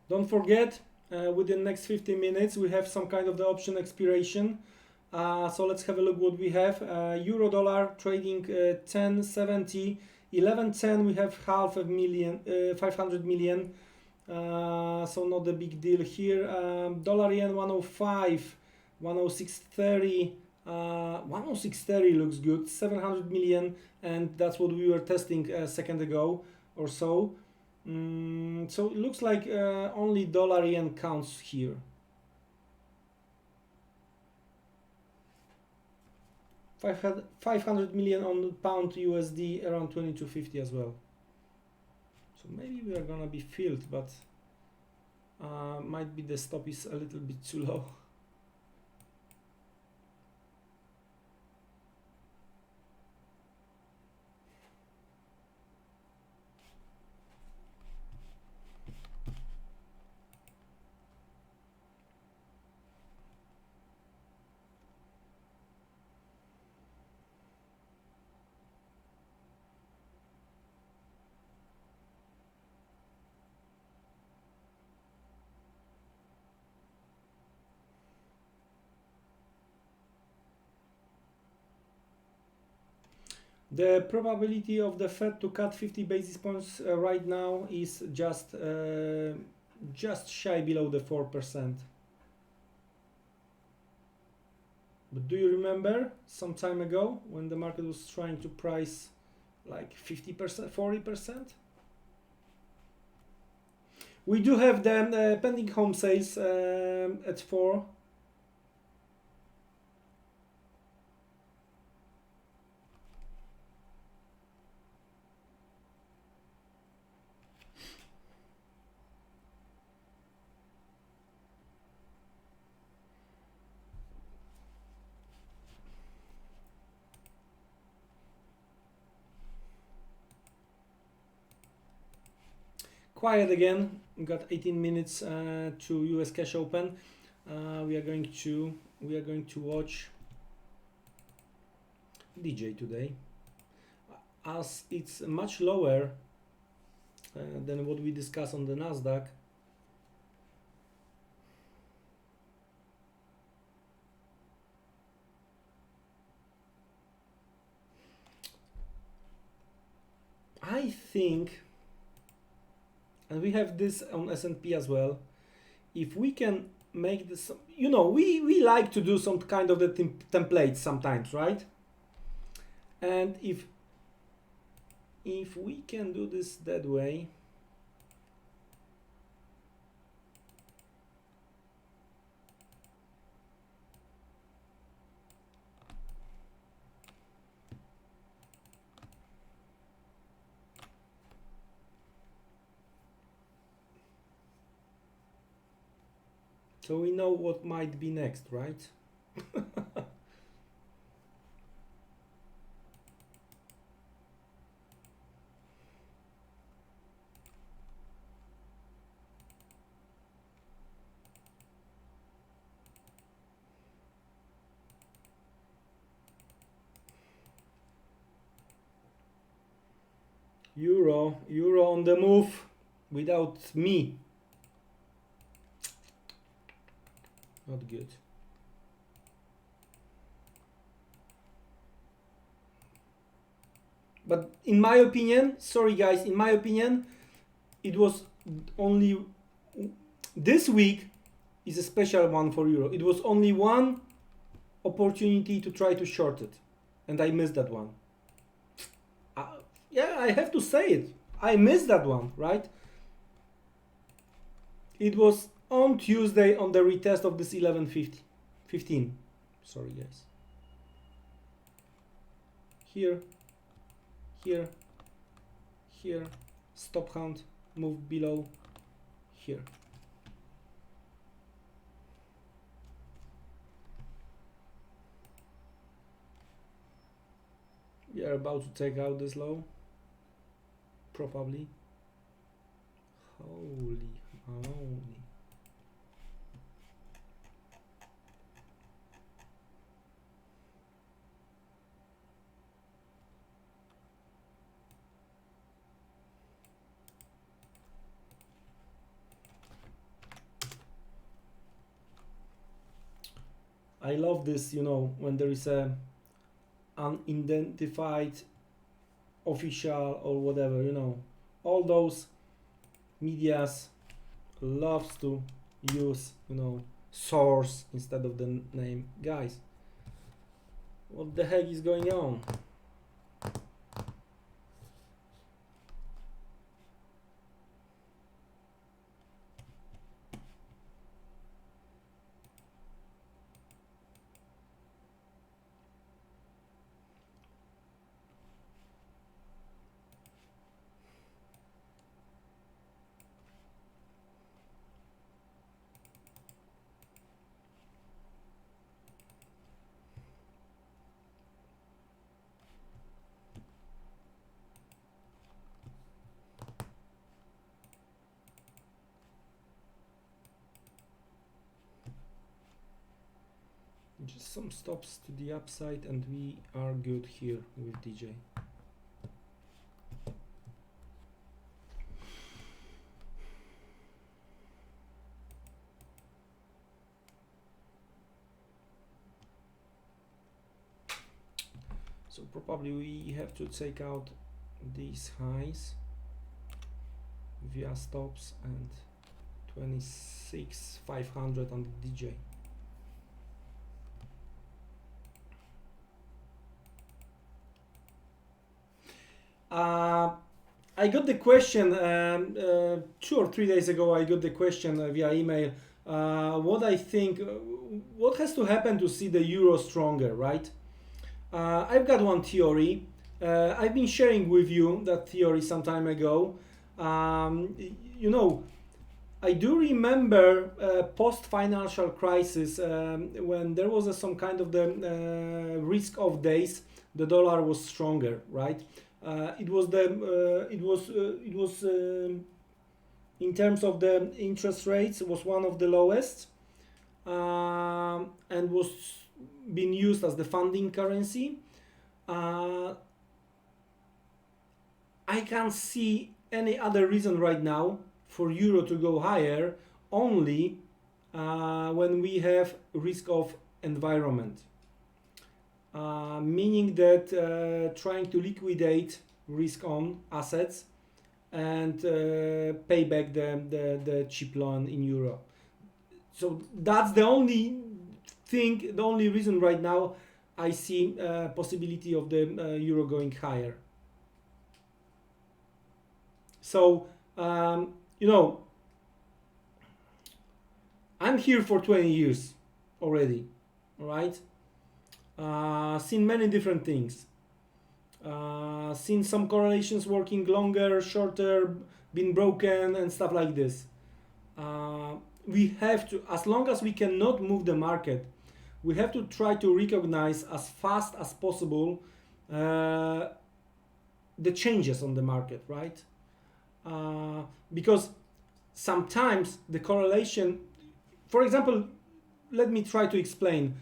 Don't forget, within the next 15 minutes, we have some kind of the option expiration. So let's have a look what we have. Euro dollar trading 1070, 1110. We have 500 million. So not a big deal here. Dollar yen 105, 106.30. 106.30 looks good. 700 million, and that's what we were testing a second ago or so. So it looks like only dollar yen counts here. 500 million on pound USD, around 2250 as well. So maybe we are gonna be filled, but might be the stop is a little bit too low. The probability of the Fed to cut 50 basis points right now is just shy below the 4%. But do you remember some time ago when the market was trying to price like 50%, 40%? We do have the pending home sales at 4. Quiet again. We got 18 minutes to US cash open. We are going to watch DJ today, as it's much lower than what we discussed on the Nasdaq. I think, and we have this on S&P as well, if we can make this, you know, we like to do some kind of the templates sometimes, right? And if we can do this that way, so we know what might be next, right? Euro on the move without me. Not good. But in my opinion, sorry guys, in my opinion, it was only, this week is a special one for Euro. It was only one opportunity to try to short it, and I missed that one. Yeah, I have to say it. I missed that one, right? It was on Tuesday on the retest of this 11.15. Sorry, guys. Here, here, here. Stop count, move below, here. We are about to take out this low. Probably. Holy moly. I love this, you know, when there is a unidentified official or whatever, you know, all those medias loves to use, you know, source instead of the name. Guys, what the heck is going on? Just some stops to the upside, and we are good here with DJ. So probably we have to take out these highs via stops and 26,500 on the DJ. I got the question 2 or 3 days ago. I got the question via email. What I think, what has to happen to see the euro stronger, right? I've got one theory. I've been sharing with you that theory some time ago. You know, I do remember post-financial crisis when there was some kind of the risk-off days. The dollar was stronger, right? It was in terms of the interest rates, it was one of the lowest, and was being used as the funding currency. I can't see any other reason right now for euro to go higher, only when we have risk-off environment. Meaning that trying to liquidate risk-on assets and pay back the cheap loan in euro. So that's the only thing, the only reason right now I see possibility of the euro going higher. So you know, I'm here for 20 years already, all right? Seen many different things. Seen some correlations working longer, shorter, been broken and stuff like this. We have to, as long as we cannot move the market, we have to try to recognize as fast as possible the changes on the market, right? Because sometimes the correlation, for example, let me try to explain.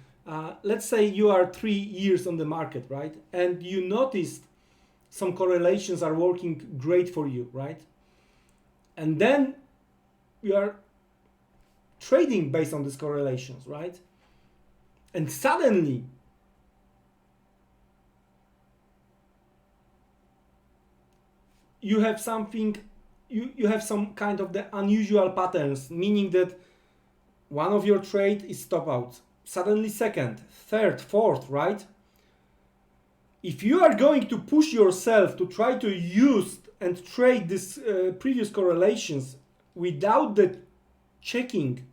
Let's say you are 3 years on the market, right? And you noticed some correlations are working great for you, right? And then you are trading based on these correlations, right? And suddenly you have something, you have some kind of the unusual patterns, meaning that one of your trade is stop out. Suddenly second, third, fourth, right? If you are going to push yourself to try to use and trade these previous correlations without the checking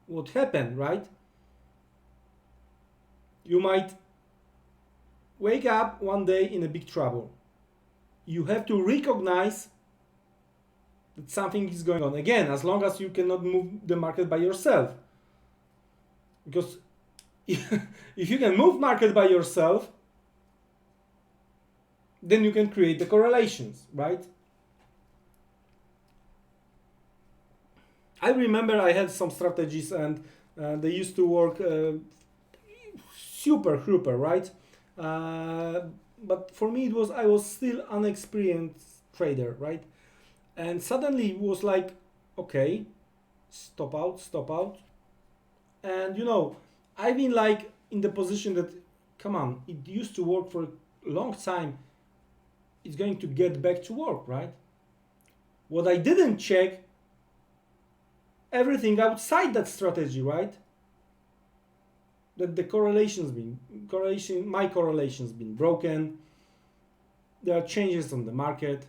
what happened, right? You might wake up one day in a big trouble. You have to recognize that something is going on. Again, as long as you cannot move the market by yourself. Because if you can move market by yourself, then you can create the correlations, right? I remember I had some strategies and they used to work super, right? But for me it was, I was still unexperienced trader, right? And suddenly it was like, okay, stop out. And you know, I've been like in the position that, come on, it used to work for a long time. It's going to get back to work, right? What I didn't check, everything outside that strategy, right? That the my correlation's been broken. There are changes on the market.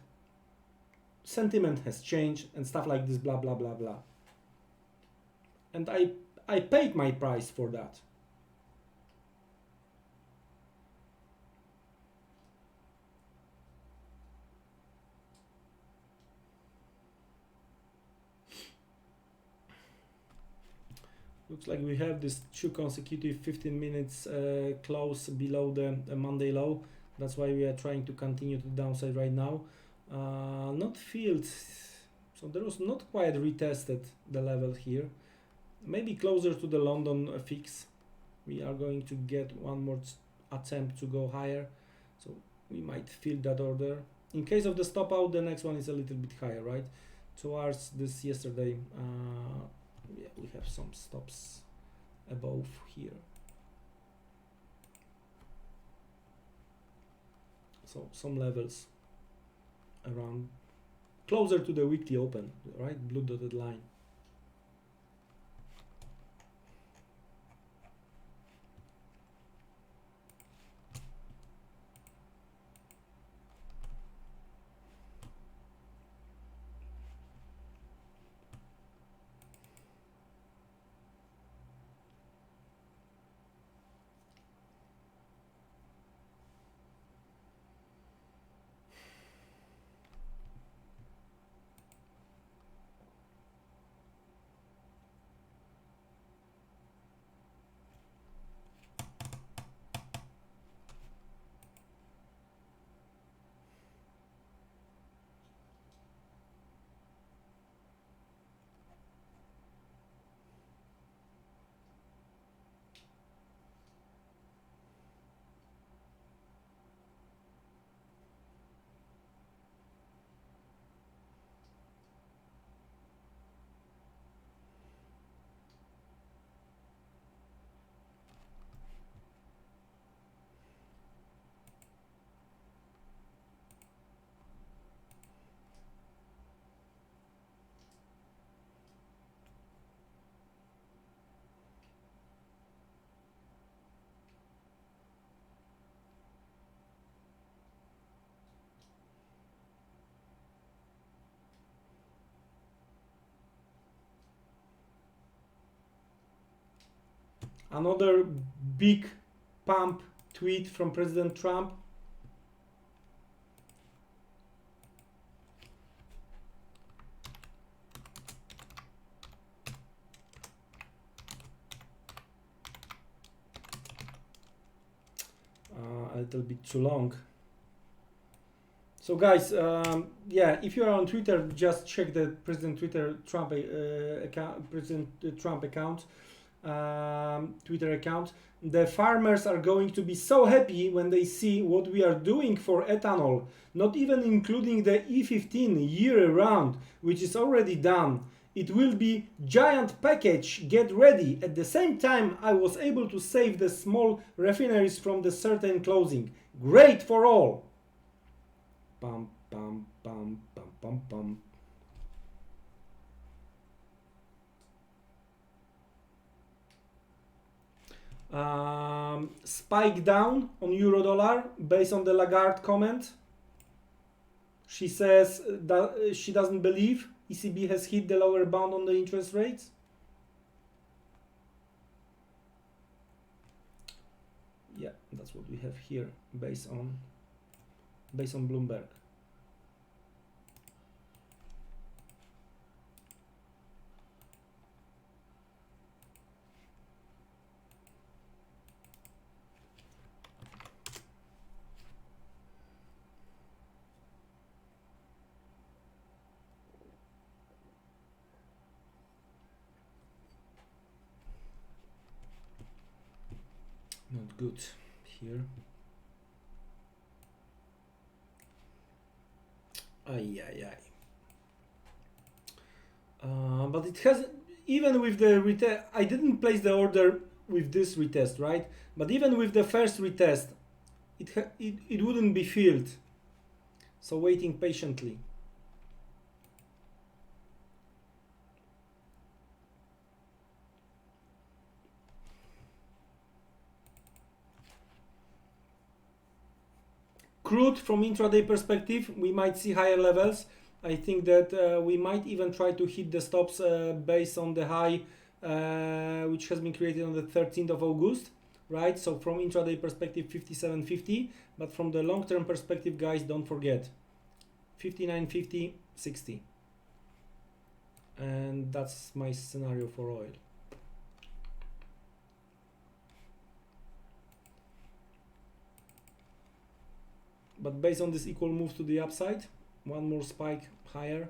Sentiment has changed and stuff like this, blah, blah, blah, blah. And I paid my price for that. Looks like we have this 2 consecutive 15 minutes close below the Monday low. That's why we are trying to continue to the downside right now. Not filled, so there was not quite retested the level here. Maybe closer to the London fix. we are going to get one more attempt to go higher, so we might fill that order. In case of the stop out, the next one is a little bit higher, right? Towards this yesterday, yeah, we have some stops above here. So some levels around closer to the weekly open, right? Blue dotted line. Another big pump tweet from President Trump. A little bit too long. So guys, yeah, if you are on Twitter, just check the President Trump account, President Trump account. Twitter account. The farmers are going to be so happy when they see what we are doing for ethanol, not even including the E15 year round, which is already done. It will be giant package, get ready. At the same time, I was able to save the small refineries from the certain closing. Great for all. Pam, pam, pam, pam, pam, pam. Spike down on euro dollar based on the Lagarde comment. She says that she doesn't believe ECB has hit the lower bound on the interest rates. Yeah, that's what we have here based on Bloomberg. Not good here. But it has, even with the retest, I didn't place the order with this retest, right? But even with the first retest, it wouldn't be filled. So waiting patiently. Crude, from intraday perspective, we might see higher levels. I think that we might even try to hit the stops based on the high which has been created on the 13th of August, right? So from intraday perspective, 57.50, but from the long-term perspective, guys, don't forget 59.50, 60. And that's my scenario for oil. But based on this equal move to the upside, one more spike higher,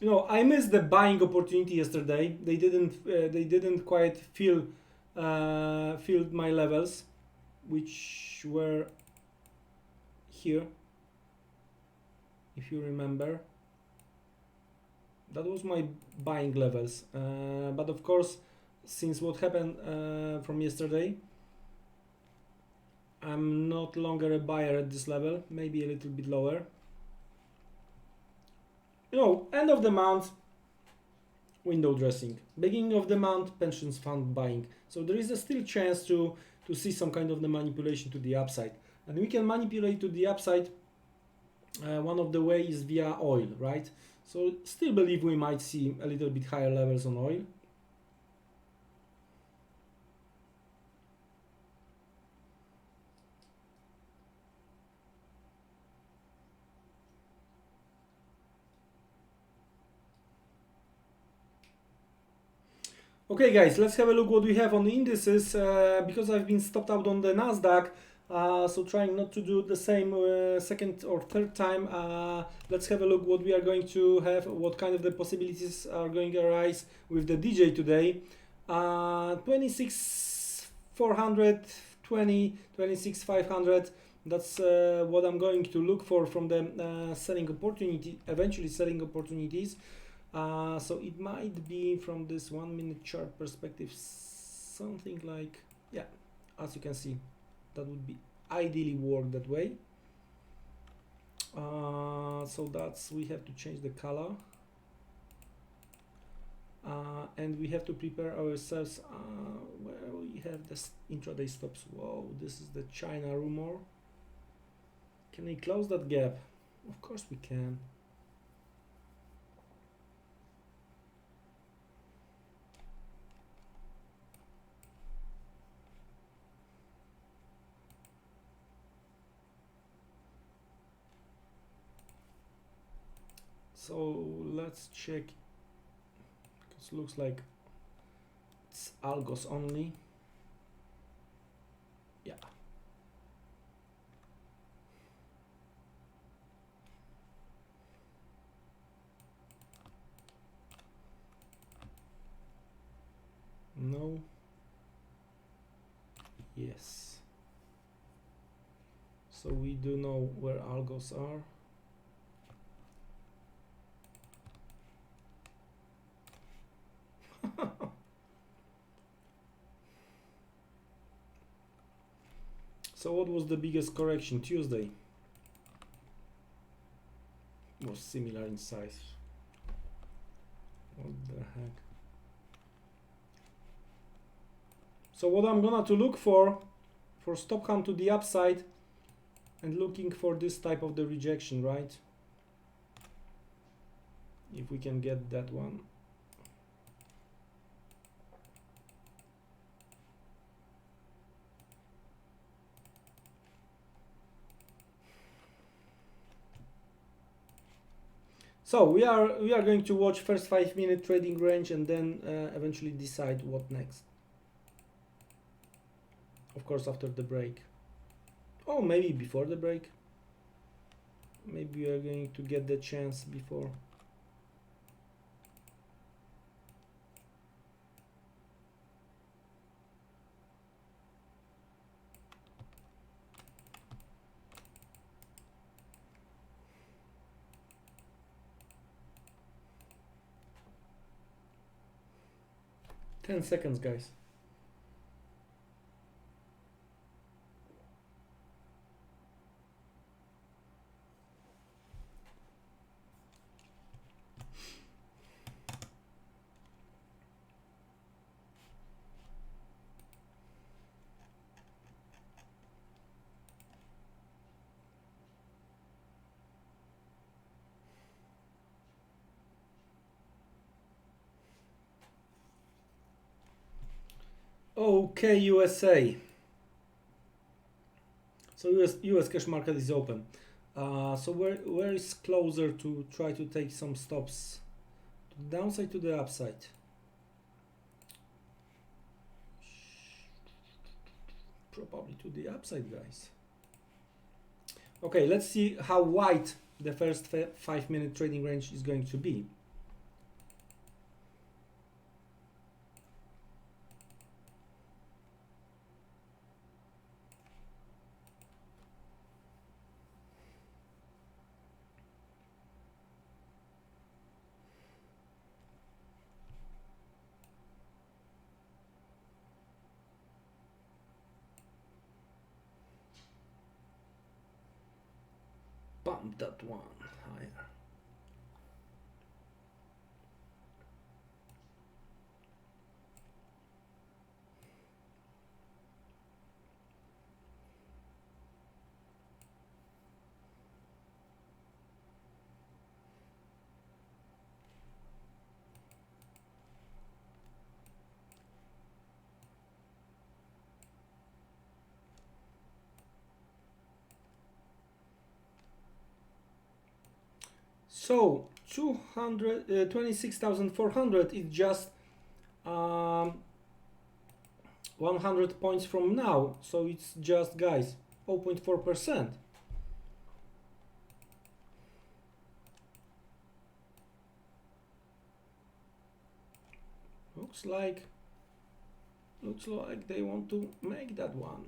You know, I missed the buying opportunity yesterday. They didn't quite filled my levels, which were here. If you remember, that was my buying levels. But of course, since what happened from yesterday, I'm not longer a buyer at this level. Maybe a little bit lower. You know, end of the month, window dressing. Beginning of the month, pensions fund buying. So there is a still chance to see some kind of the manipulation to the upside. And we can manipulate to the upside. One of the ways is via oil, right? So still believe we might see a little bit higher levels on oil. Okay guys, let's have a look what we have on the indices, because I've been stopped out on the Nasdaq, so trying not to do the same second or third time. Let's have a look what we are going to have, what kind of the possibilities are going to arise with the DJ today. 26,400, 26,500, that's what I'm going to look for from the selling opportunity, eventually selling opportunities. So it might be from this 1 minute chart perspective, something like, yeah, as you can see, that would be ideally work that way. So that's, we have to change the color, and we have to prepare ourselves where we have this intraday stops. Whoa, this is the China rumor. Can we close that gap? Of course we can. So let's check, because it looks like it's algos only. Yeah. No. Yes. So we do know where algos are. So what was the biggest correction? Tuesday was similar in size. What the heck? So what I'm gonna to look for stop count to the upside, and looking for this type of the rejection, right? If we can get that one. So we are going to watch first 5 minute trading range, and then eventually decide what next. Of course after the break. Oh, maybe before the break. Maybe we are going to get the chance before. Ten seconds, guys. Okay, USA. So US cash market is open. So where is closer to try to take some stops to the downside, to the upside? Probably to the upside, guys. Okay, let's see how wide the first 5 minute trading range is going to be. pump that one higher. So 26,400 is just 100 points from now, so it's just, guys, 0.4%. Looks like they want to make that one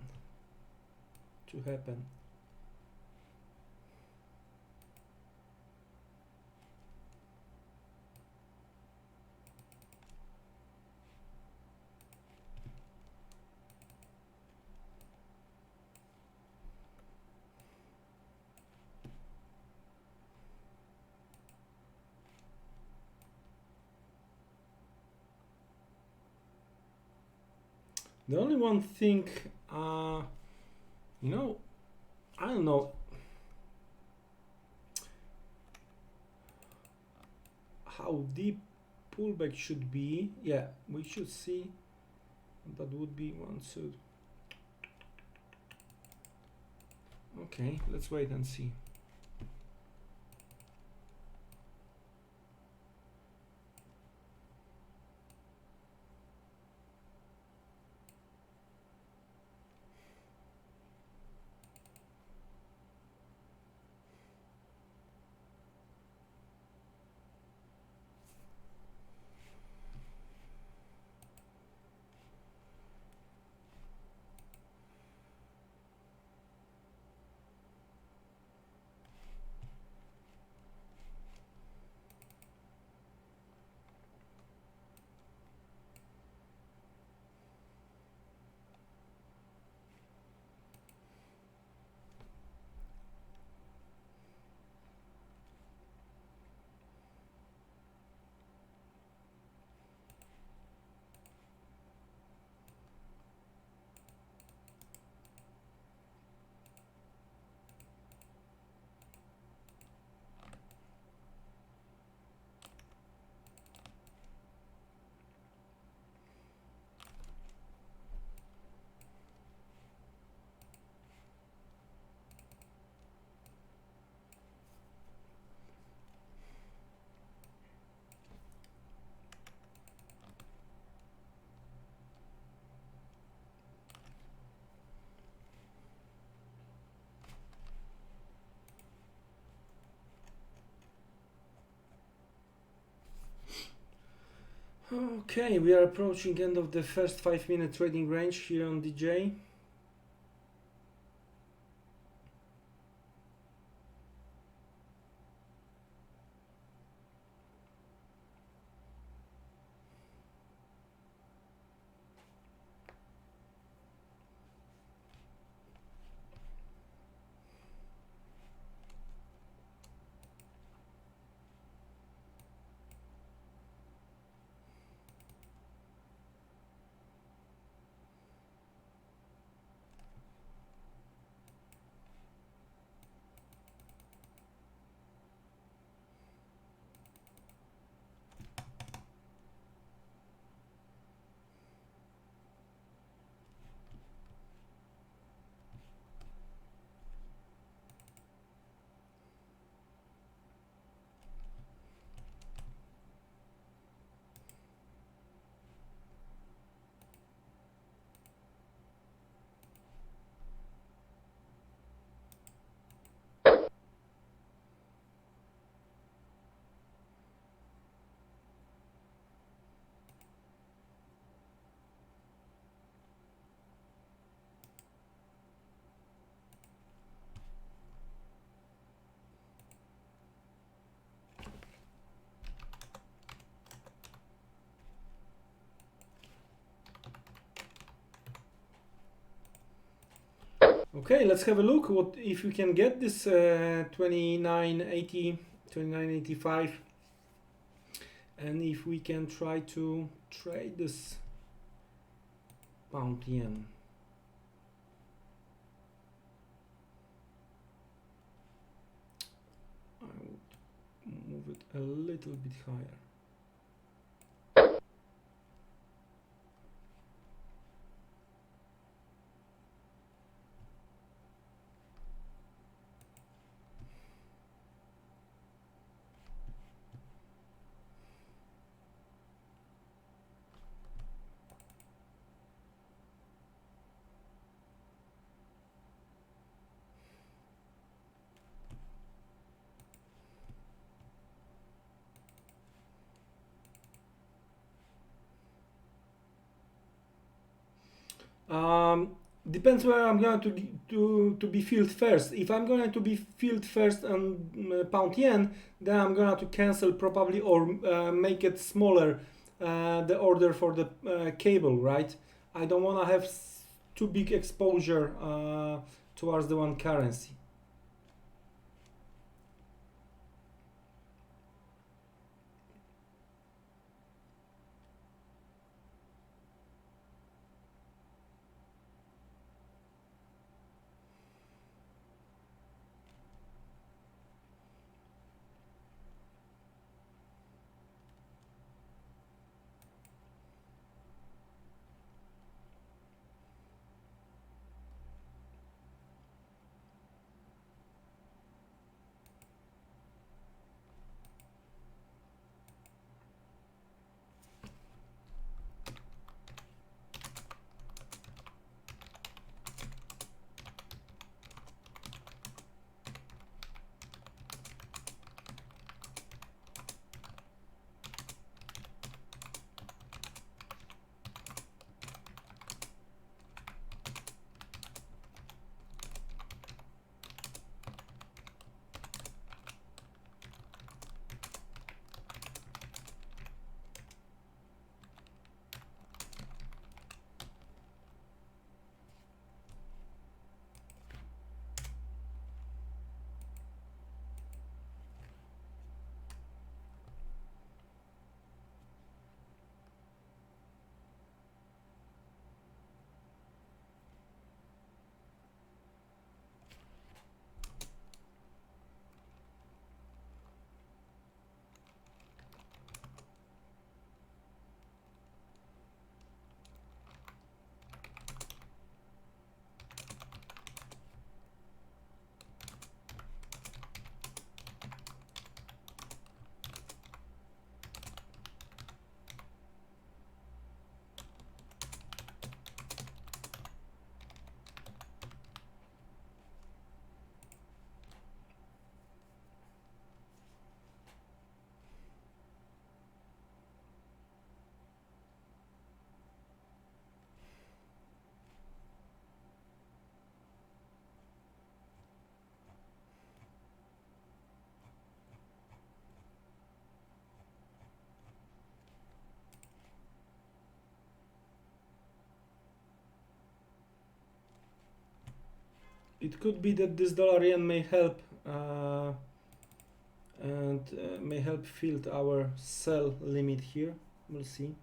to happen. The only one thing, I don't know how deep pullback should be. Yeah, we should see. That would be one suit. Okay, let's wait and see. Okay, we are approaching end of the first 5-minute trading range here on DJ. Okay, let's have a look what if we can get this 29.80, 29.85, and if we can try to trade this pound yen. I would move it a little bit higher. Depends where I'm going to be filled first. If I'm going to be filled first on pound yen, then I'm going to cancel probably or make it smaller the order for the cable, right? I don't want to have too big exposure towards the one currency. It could be that this dollar yen may help and may help fill our sell limit here. We'll see.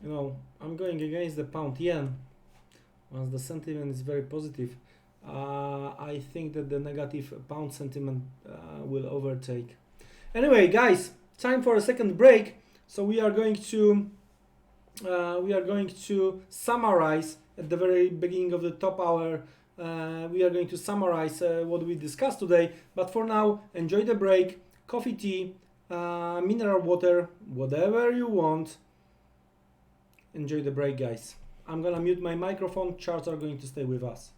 You know, I'm going against the pound yen. Once the sentiment is very positive, I think that the negative pound sentiment will overtake. Anyway, guys, time for a second break. So we are going to summarize at the very beginning of the top hour. We are going to summarize what we discussed today. But for now, enjoy the break. Coffee, tea, mineral water, whatever you want. Enjoy the break, guys. I'm gonna mute my microphone. Charts are going to stay with us.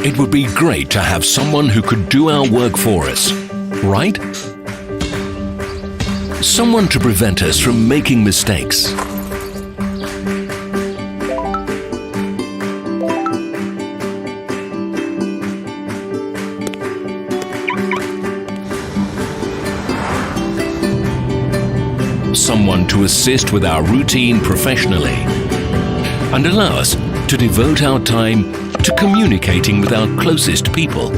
It would be great to have someone who could do our work for us, right? Someone to prevent us from making mistakes. Someone to assist with our routine professionally and allow us to devote our time to communicating with our closest people.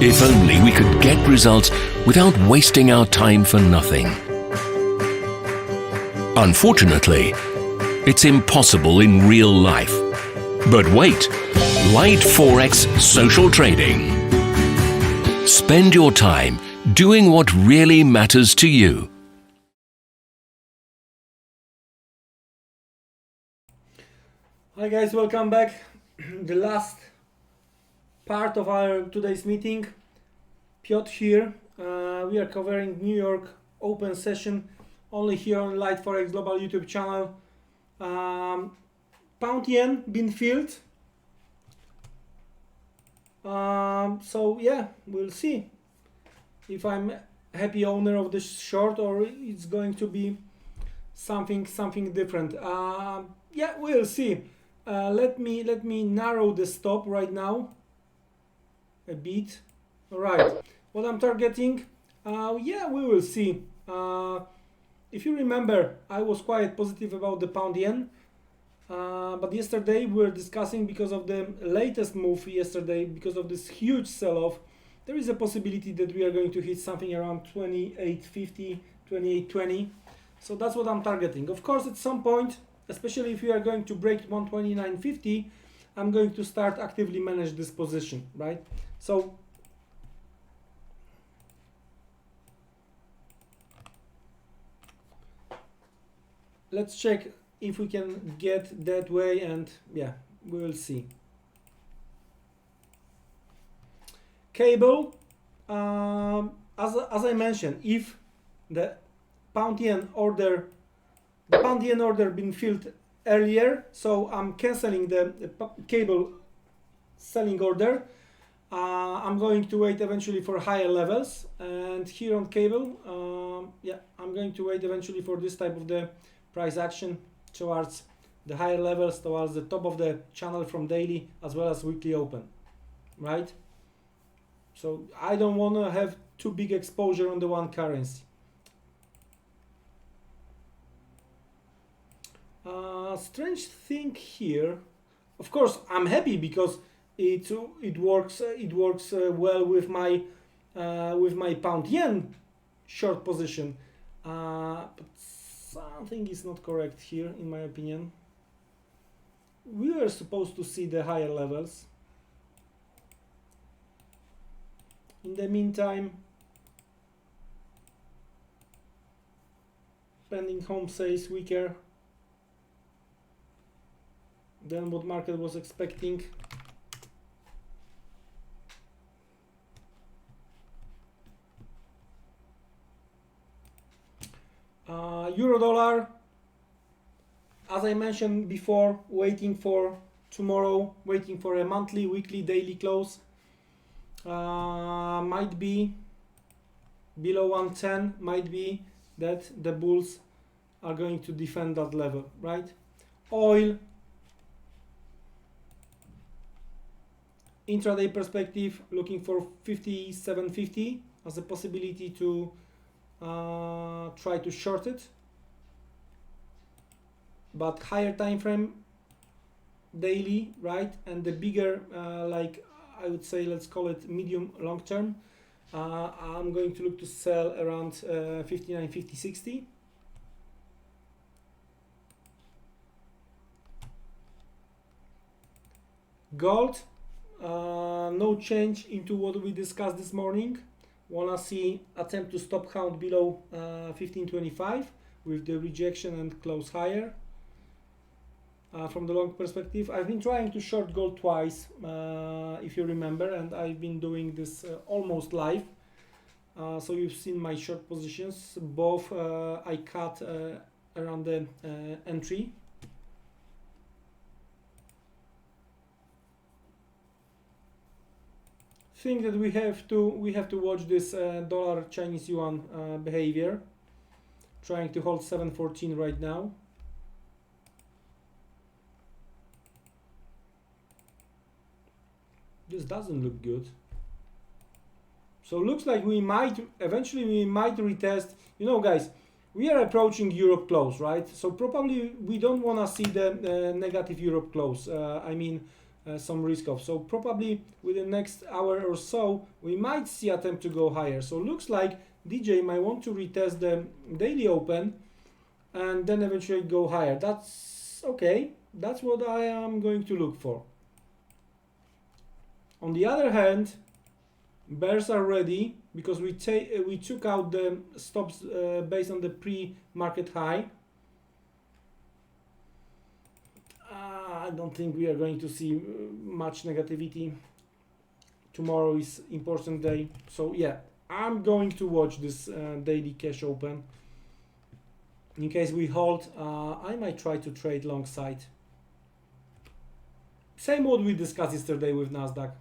If only we could get results without wasting our time for nothing. Unfortunately, it's impossible in real life. But wait, Liteforex social trading. Spend your time doing what really matters to you. Hi guys, welcome back. The last part of our today's meeting. Piotr here. We are covering New York open session only here on Liteforex Global YouTube channel. Pound yen been filled. So yeah, we'll see if I'm happy owner of this short or it's going to be something different. Yeah, we'll see. Let me narrow the stop right now a bit. All right, what I'm targeting, yeah, we will see. If you remember, I was quite positive about the pound yen, but yesterday we were discussing, because of the latest move yesterday, because of this huge sell-off, there is a possibility that we are going to hit something around 28.50, 28.20. So that's what I'm targeting. Of course, at some point, especially if we are going to break 129.50, I'm going to start actively manage this position, right? So let's check if we can get that way, and yeah, we will see. Cable, as I mentioned, if the pound yen order been filled earlier, so I'm canceling the cable selling order. I'm going to wait eventually for higher levels, and here on cable, yeah, I'm going to wait eventually for this type of the price action towards the higher levels, towards the top of the channel from daily as well as weekly open, right? So I don't want to have too big exposure on the one currency. Strange thing here, of course I'm happy because it works well with my pound yen short position, but something is not correct here in my opinion. We were supposed to see the higher levels. In the meantime, pending home sales weaker than what market was expecting. Euro dollar, as I mentioned before, waiting for tomorrow, waiting for a monthly, weekly, daily close. Might be below 110, might be that the bulls are going to defend that level, right? Oil, intraday perspective, looking for 57.50 as a possibility to try to short it, but higher time frame, daily, right, and the bigger like I would say, let's call it medium long term, I'm going to look to sell around 59, 50, 60. Gold, no change into what we discussed this morning. Wanna see attempt to stop count below 1525 with the rejection and close higher. From the long perspective, I've been trying to short gold twice, if you remember, and I've been doing this almost live. So you've seen my short positions, both I cut around the entry. Think that we have to watch this dollar Chinese yuan behavior, trying to hold 714 right now. This doesn't look good. So looks like we might eventually retest. You know, guys, we are approaching Europe close, right? So probably we don't want to see the negative Europe close. I mean, some risk off. So probably within the next hour or so, we might see attempt to go higher. So looks like DJ might want to retest the daily open and then eventually go higher. That's okay. That's what I am going to look for. On the other hand, bears are ready because we took out the stops based on the pre-market high. I don't think we are going to see much negativity. Tomorrow is important day, so yeah, I'm going to watch this daily cash open. In case we hold, I might try to trade long side. Same what we discussed yesterday with Nasdaq.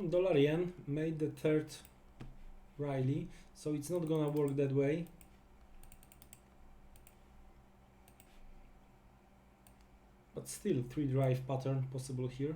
Dollar yen made the third rally, so it's not gonna work that way. But still, 3 drive pattern possible here.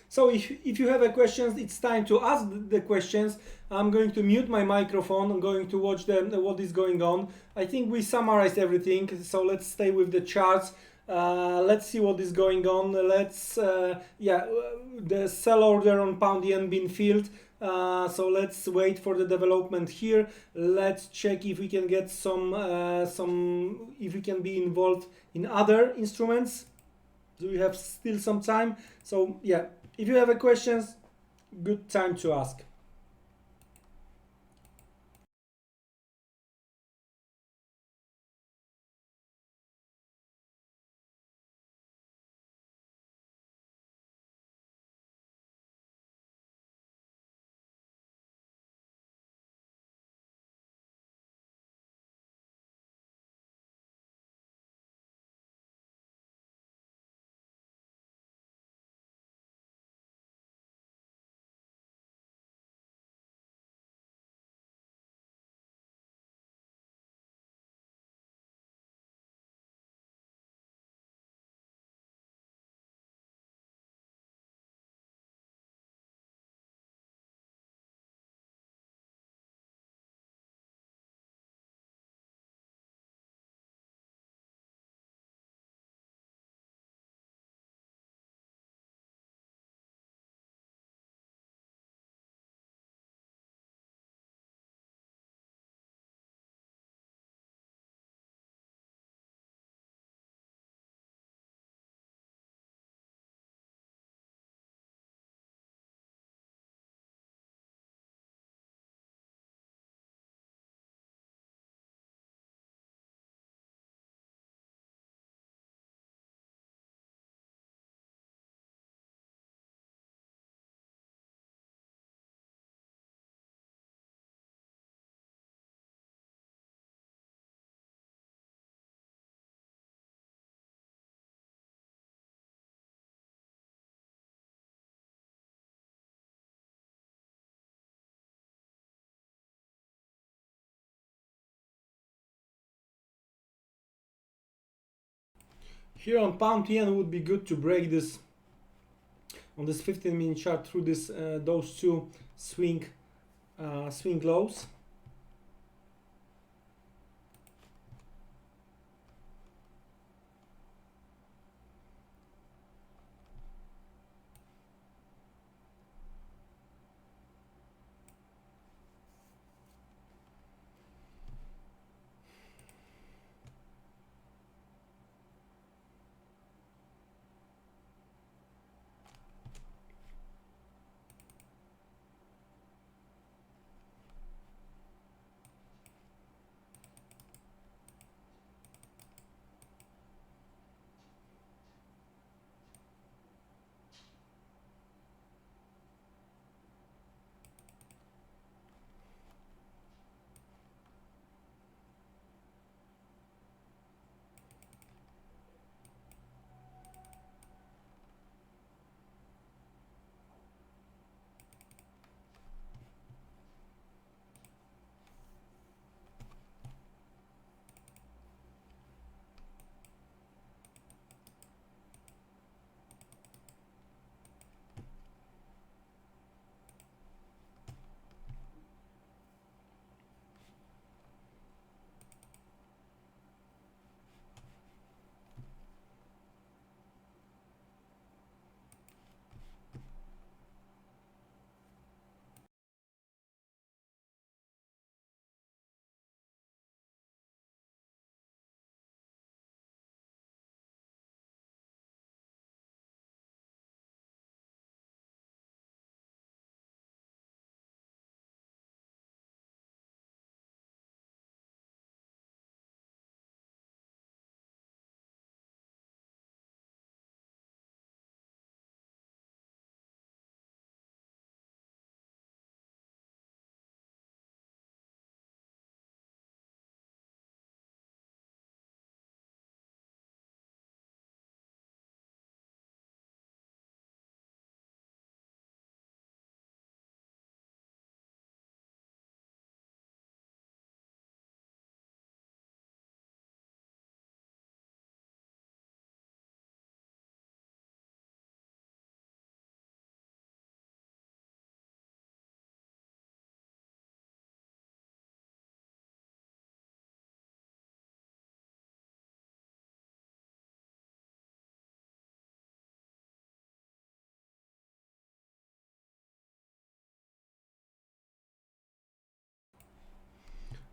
So if you have a questions, it's time to ask the questions. I'm going to mute my microphone. I'm going to watch what is going on. I think we summarized everything. So let's stay with the charts. Let's see what is going on. Let's the sell order on pound yen been filled. So let's wait for the development here. Let's check if we can get if we can be involved in other instruments. Do we have still some time? So yeah, if you have a questions, good time to ask. Here on pound yen, would be good to break this on this 15-minute chart through this those two swing lows.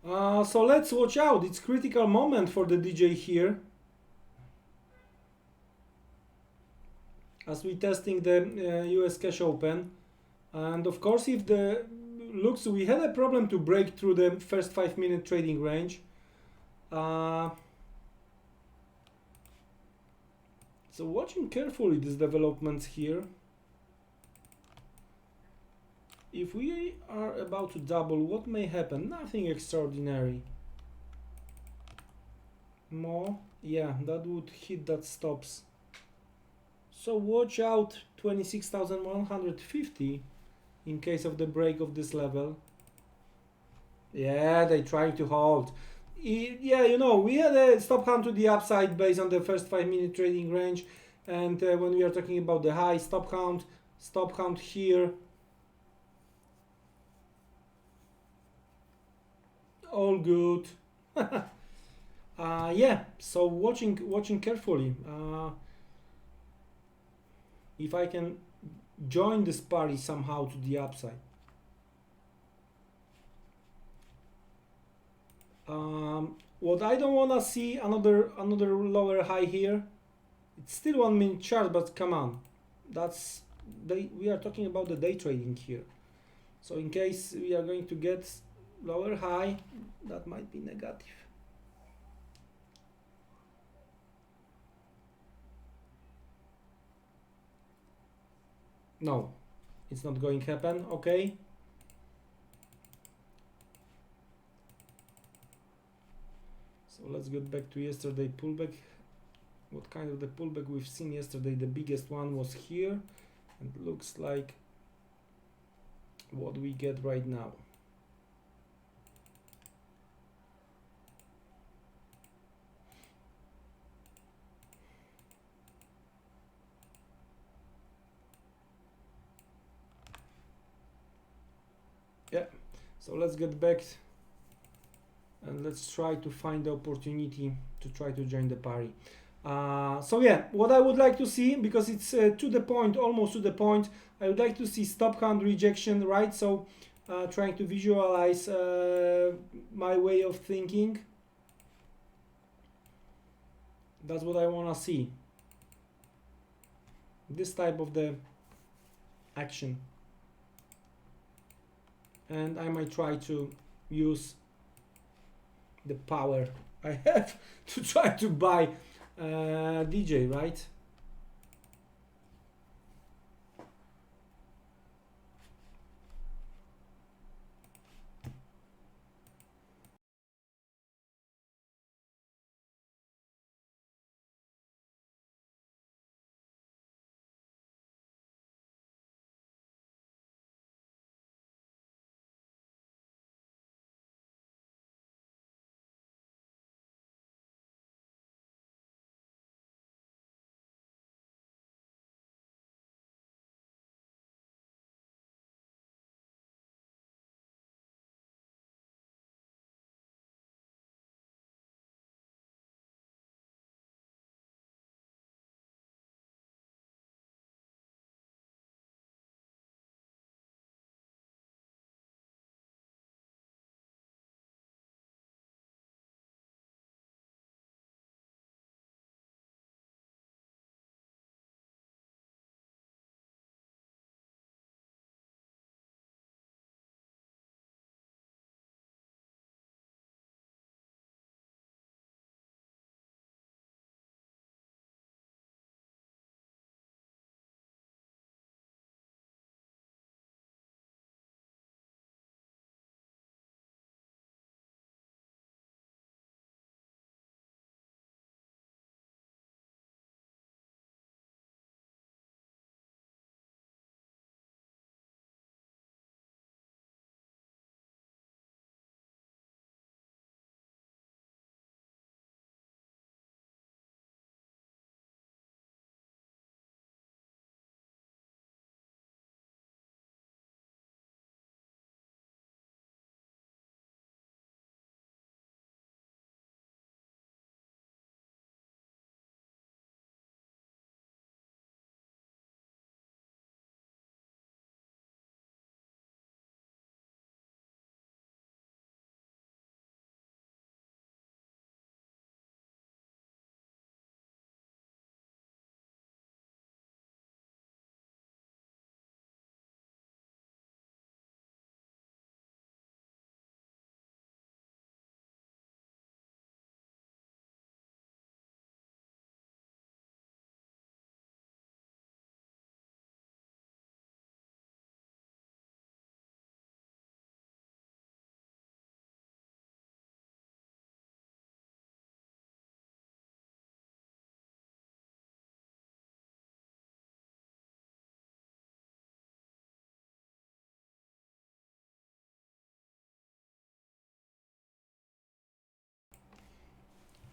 So let's watch out. It's critical moment for the DJ here, as we testing the US cash open. And of course, if the looks, we had a problem to break through the first 5-minute trading range. So watching carefully these developments here. If we are about to double, what may happen? Nothing extraordinary. More, yeah, that would hit that stops. So watch out 26,150 in case of the break of this level. Yeah, they trying to hold. Yeah, you know, we had a stop count to the upside based on the first 5-minute trading range, and when we are talking about the high stop count here, all good. Yeah, so watching carefully. If I can join this party somehow to the upside. What I don't wanna see another lower high here. It's still 1-minute chart, but come on, we are talking about the day trading here. So in case we are going to get lower high, that might be negative. No, it's not going to happen. Okay. So let's get back to yesterday pullback. What kind of the pullback we've seen yesterday? The biggest one was here, and looks like what we get right now. Yeah, so let's get back and let's try to find the opportunity to try to join the party. So yeah, what I would like to see, because it's to the point, almost to the point, I would like to see stop count rejection, right? So trying to visualize my way of thinking. That's what I want to see. This type of the action. And I might try to use the power I have to try to buy DJ, right?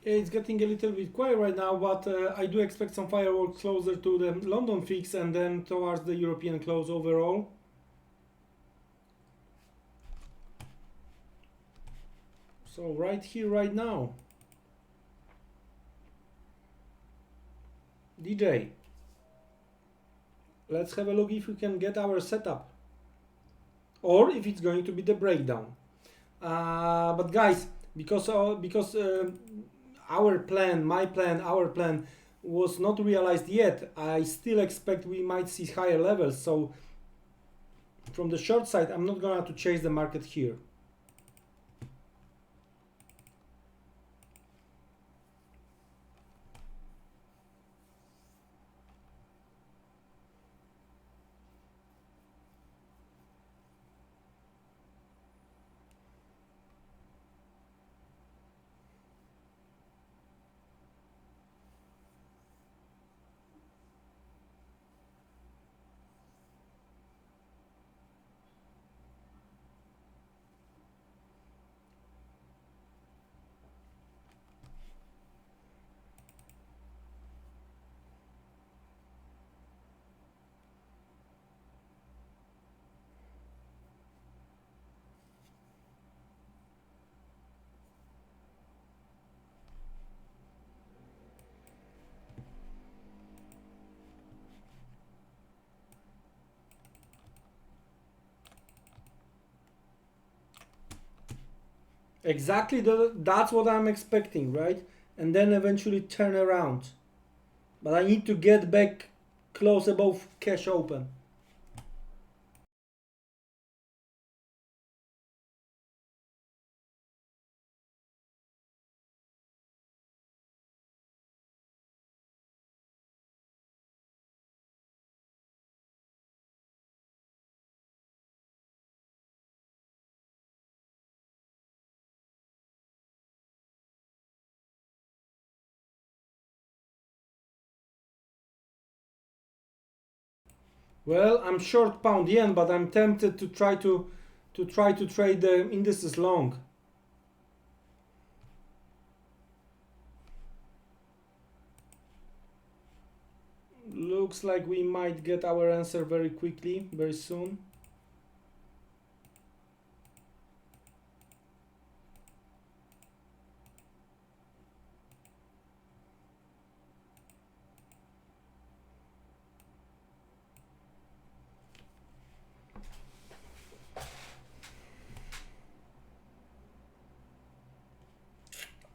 It's getting a little bit quiet right now, but I do expect some fireworks closer to the London fix and then towards the European close overall. So right here, right now. DJ, let's have a look if we can get our setup or if it's going to be the breakdown. But guys, because our plan, our plan was not realized yet, I still expect we might see higher levels. So from the short side, I'm not going to chase the market here. Exactly, that's what I'm expecting, right? And then eventually turn around. But I need to get back close above cash open. Well, I'm short pound yen, but I'm tempted to try to trade the indices long. Looks like we might get our answer very quickly, very soon.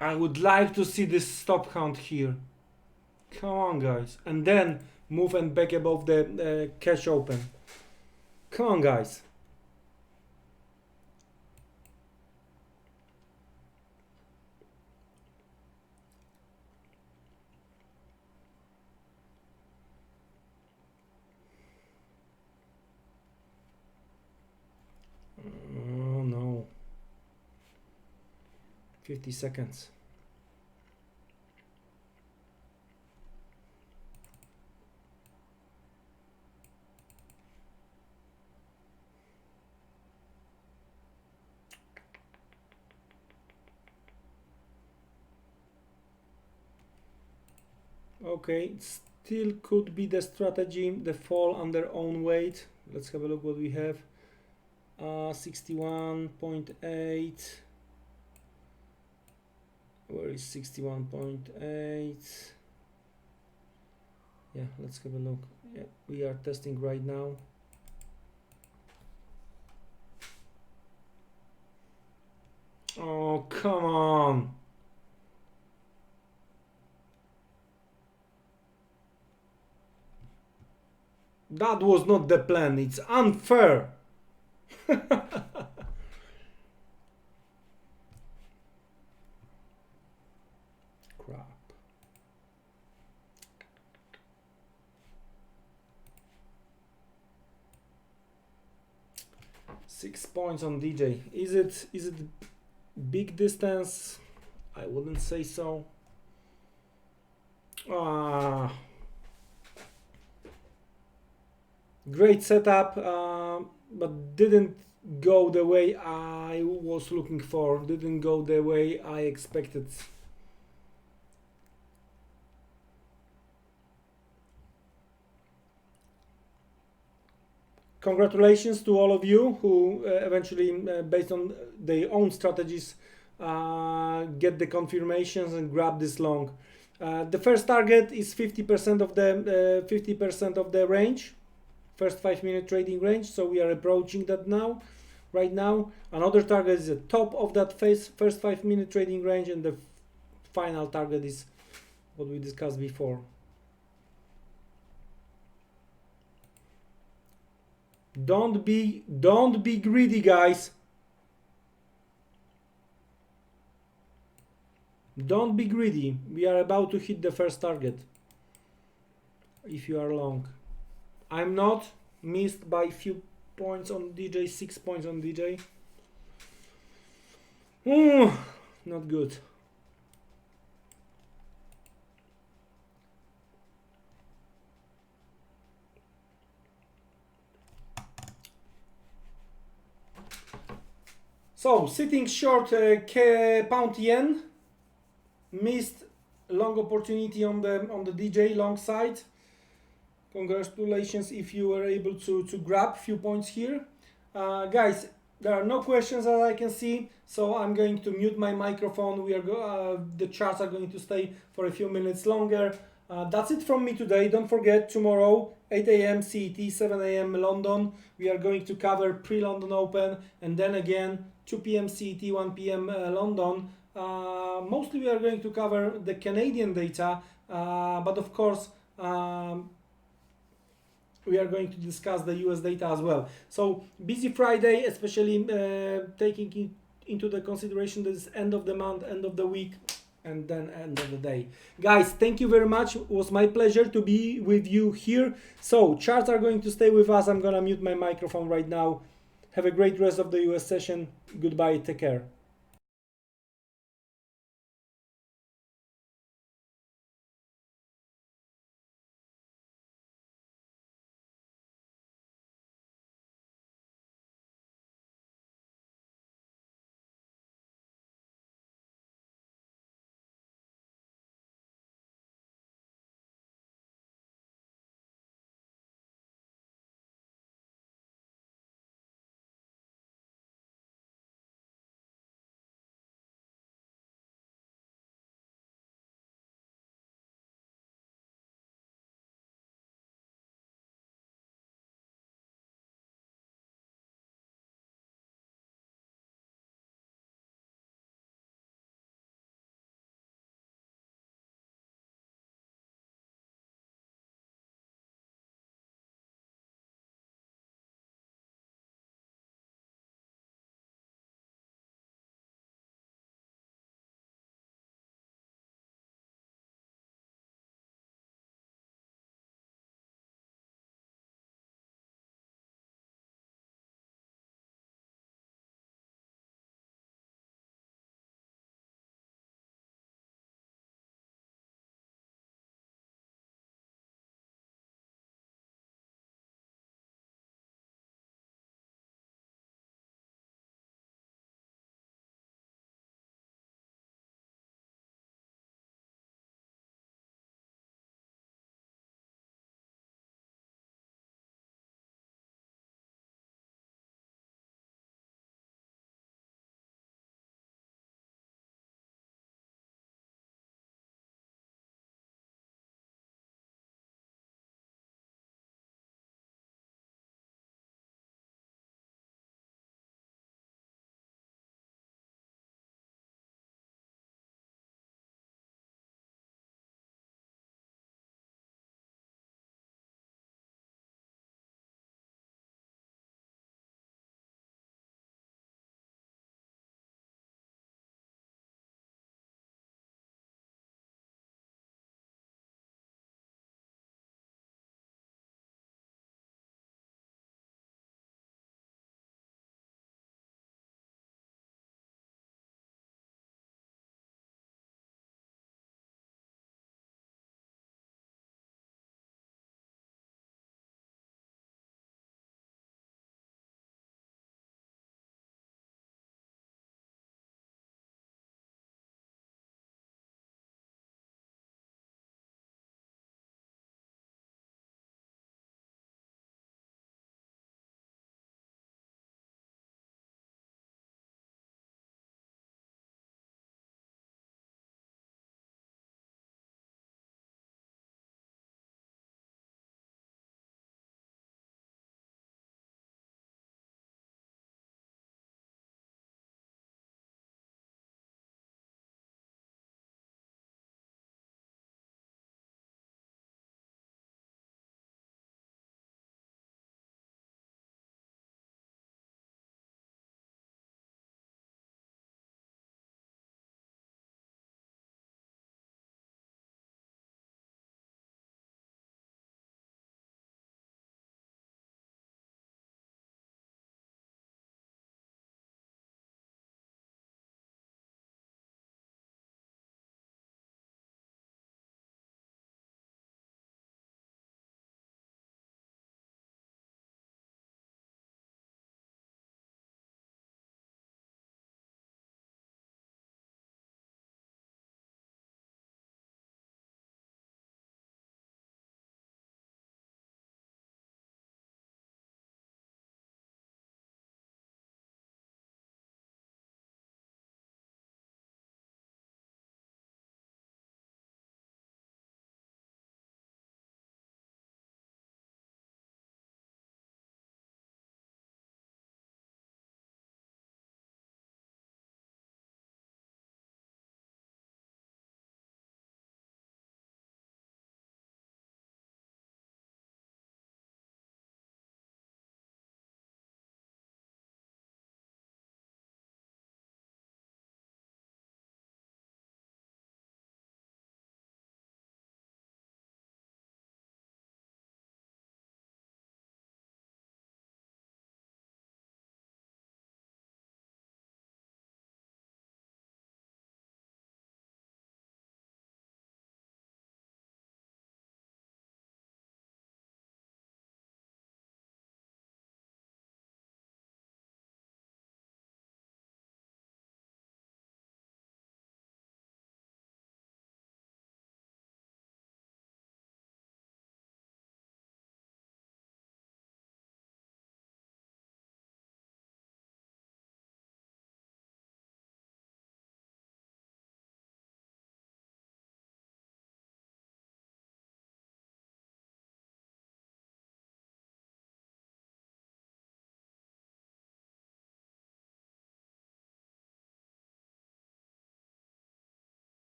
I would like to see this stop count here. Come on, guys. And then move and back above the cash open. Come on, guys. Oh, no. 50 seconds. Okay, it still could be the strategy, the fall under own weight. Let's have a look what we have. 61.8. Where is 61.8? Yeah, let's have a look. Yeah, we are testing right now. Oh, come on. That was not the plan. It's unfair. Crap. Six points on DJ. Is it big distance? I wouldn't say so. Great setup, but didn't go the way I was looking for. Didn't go the way I expected. congratulations to all of you who eventually, based on their own strategies, get the confirmations and grab this long. The first target is 50% of the range, first 5-minute trading range. So we are approaching that now. Right now, another target is the top of that first 5-minute trading range, and the final target is what we discussed before. Don't be greedy, guys. Don't be greedy. We are about to hit the first target. If you are long, I'm not. Missed by few points on DJ, 6 points on DJ. Not good. So sitting short pound yen, missed long opportunity on the DJ long side. Congratulations if you were able to grab few points here. Guys, there are no questions as I can see, so I'm going to mute my microphone. The charts are going to stay for a few minutes longer. That's it from me today. Don't forget, tomorrow 8 a.m. CET, 7 a.m. London, we are going to cover pre-London Open, and then again 2 p.m. CET, 1 p.m. London. Mostly we are going to cover the Canadian data, but of course we are going to discuss the US data as well. So busy Friday, especially taking into the consideration this end of the month, end of the week, and then end of the day. Guys, thank you very much. It was my pleasure to be with you here. So charts are going to stay with us. I'm gonna mute my microphone right now. Have a great rest of the US session. Goodbye, take care.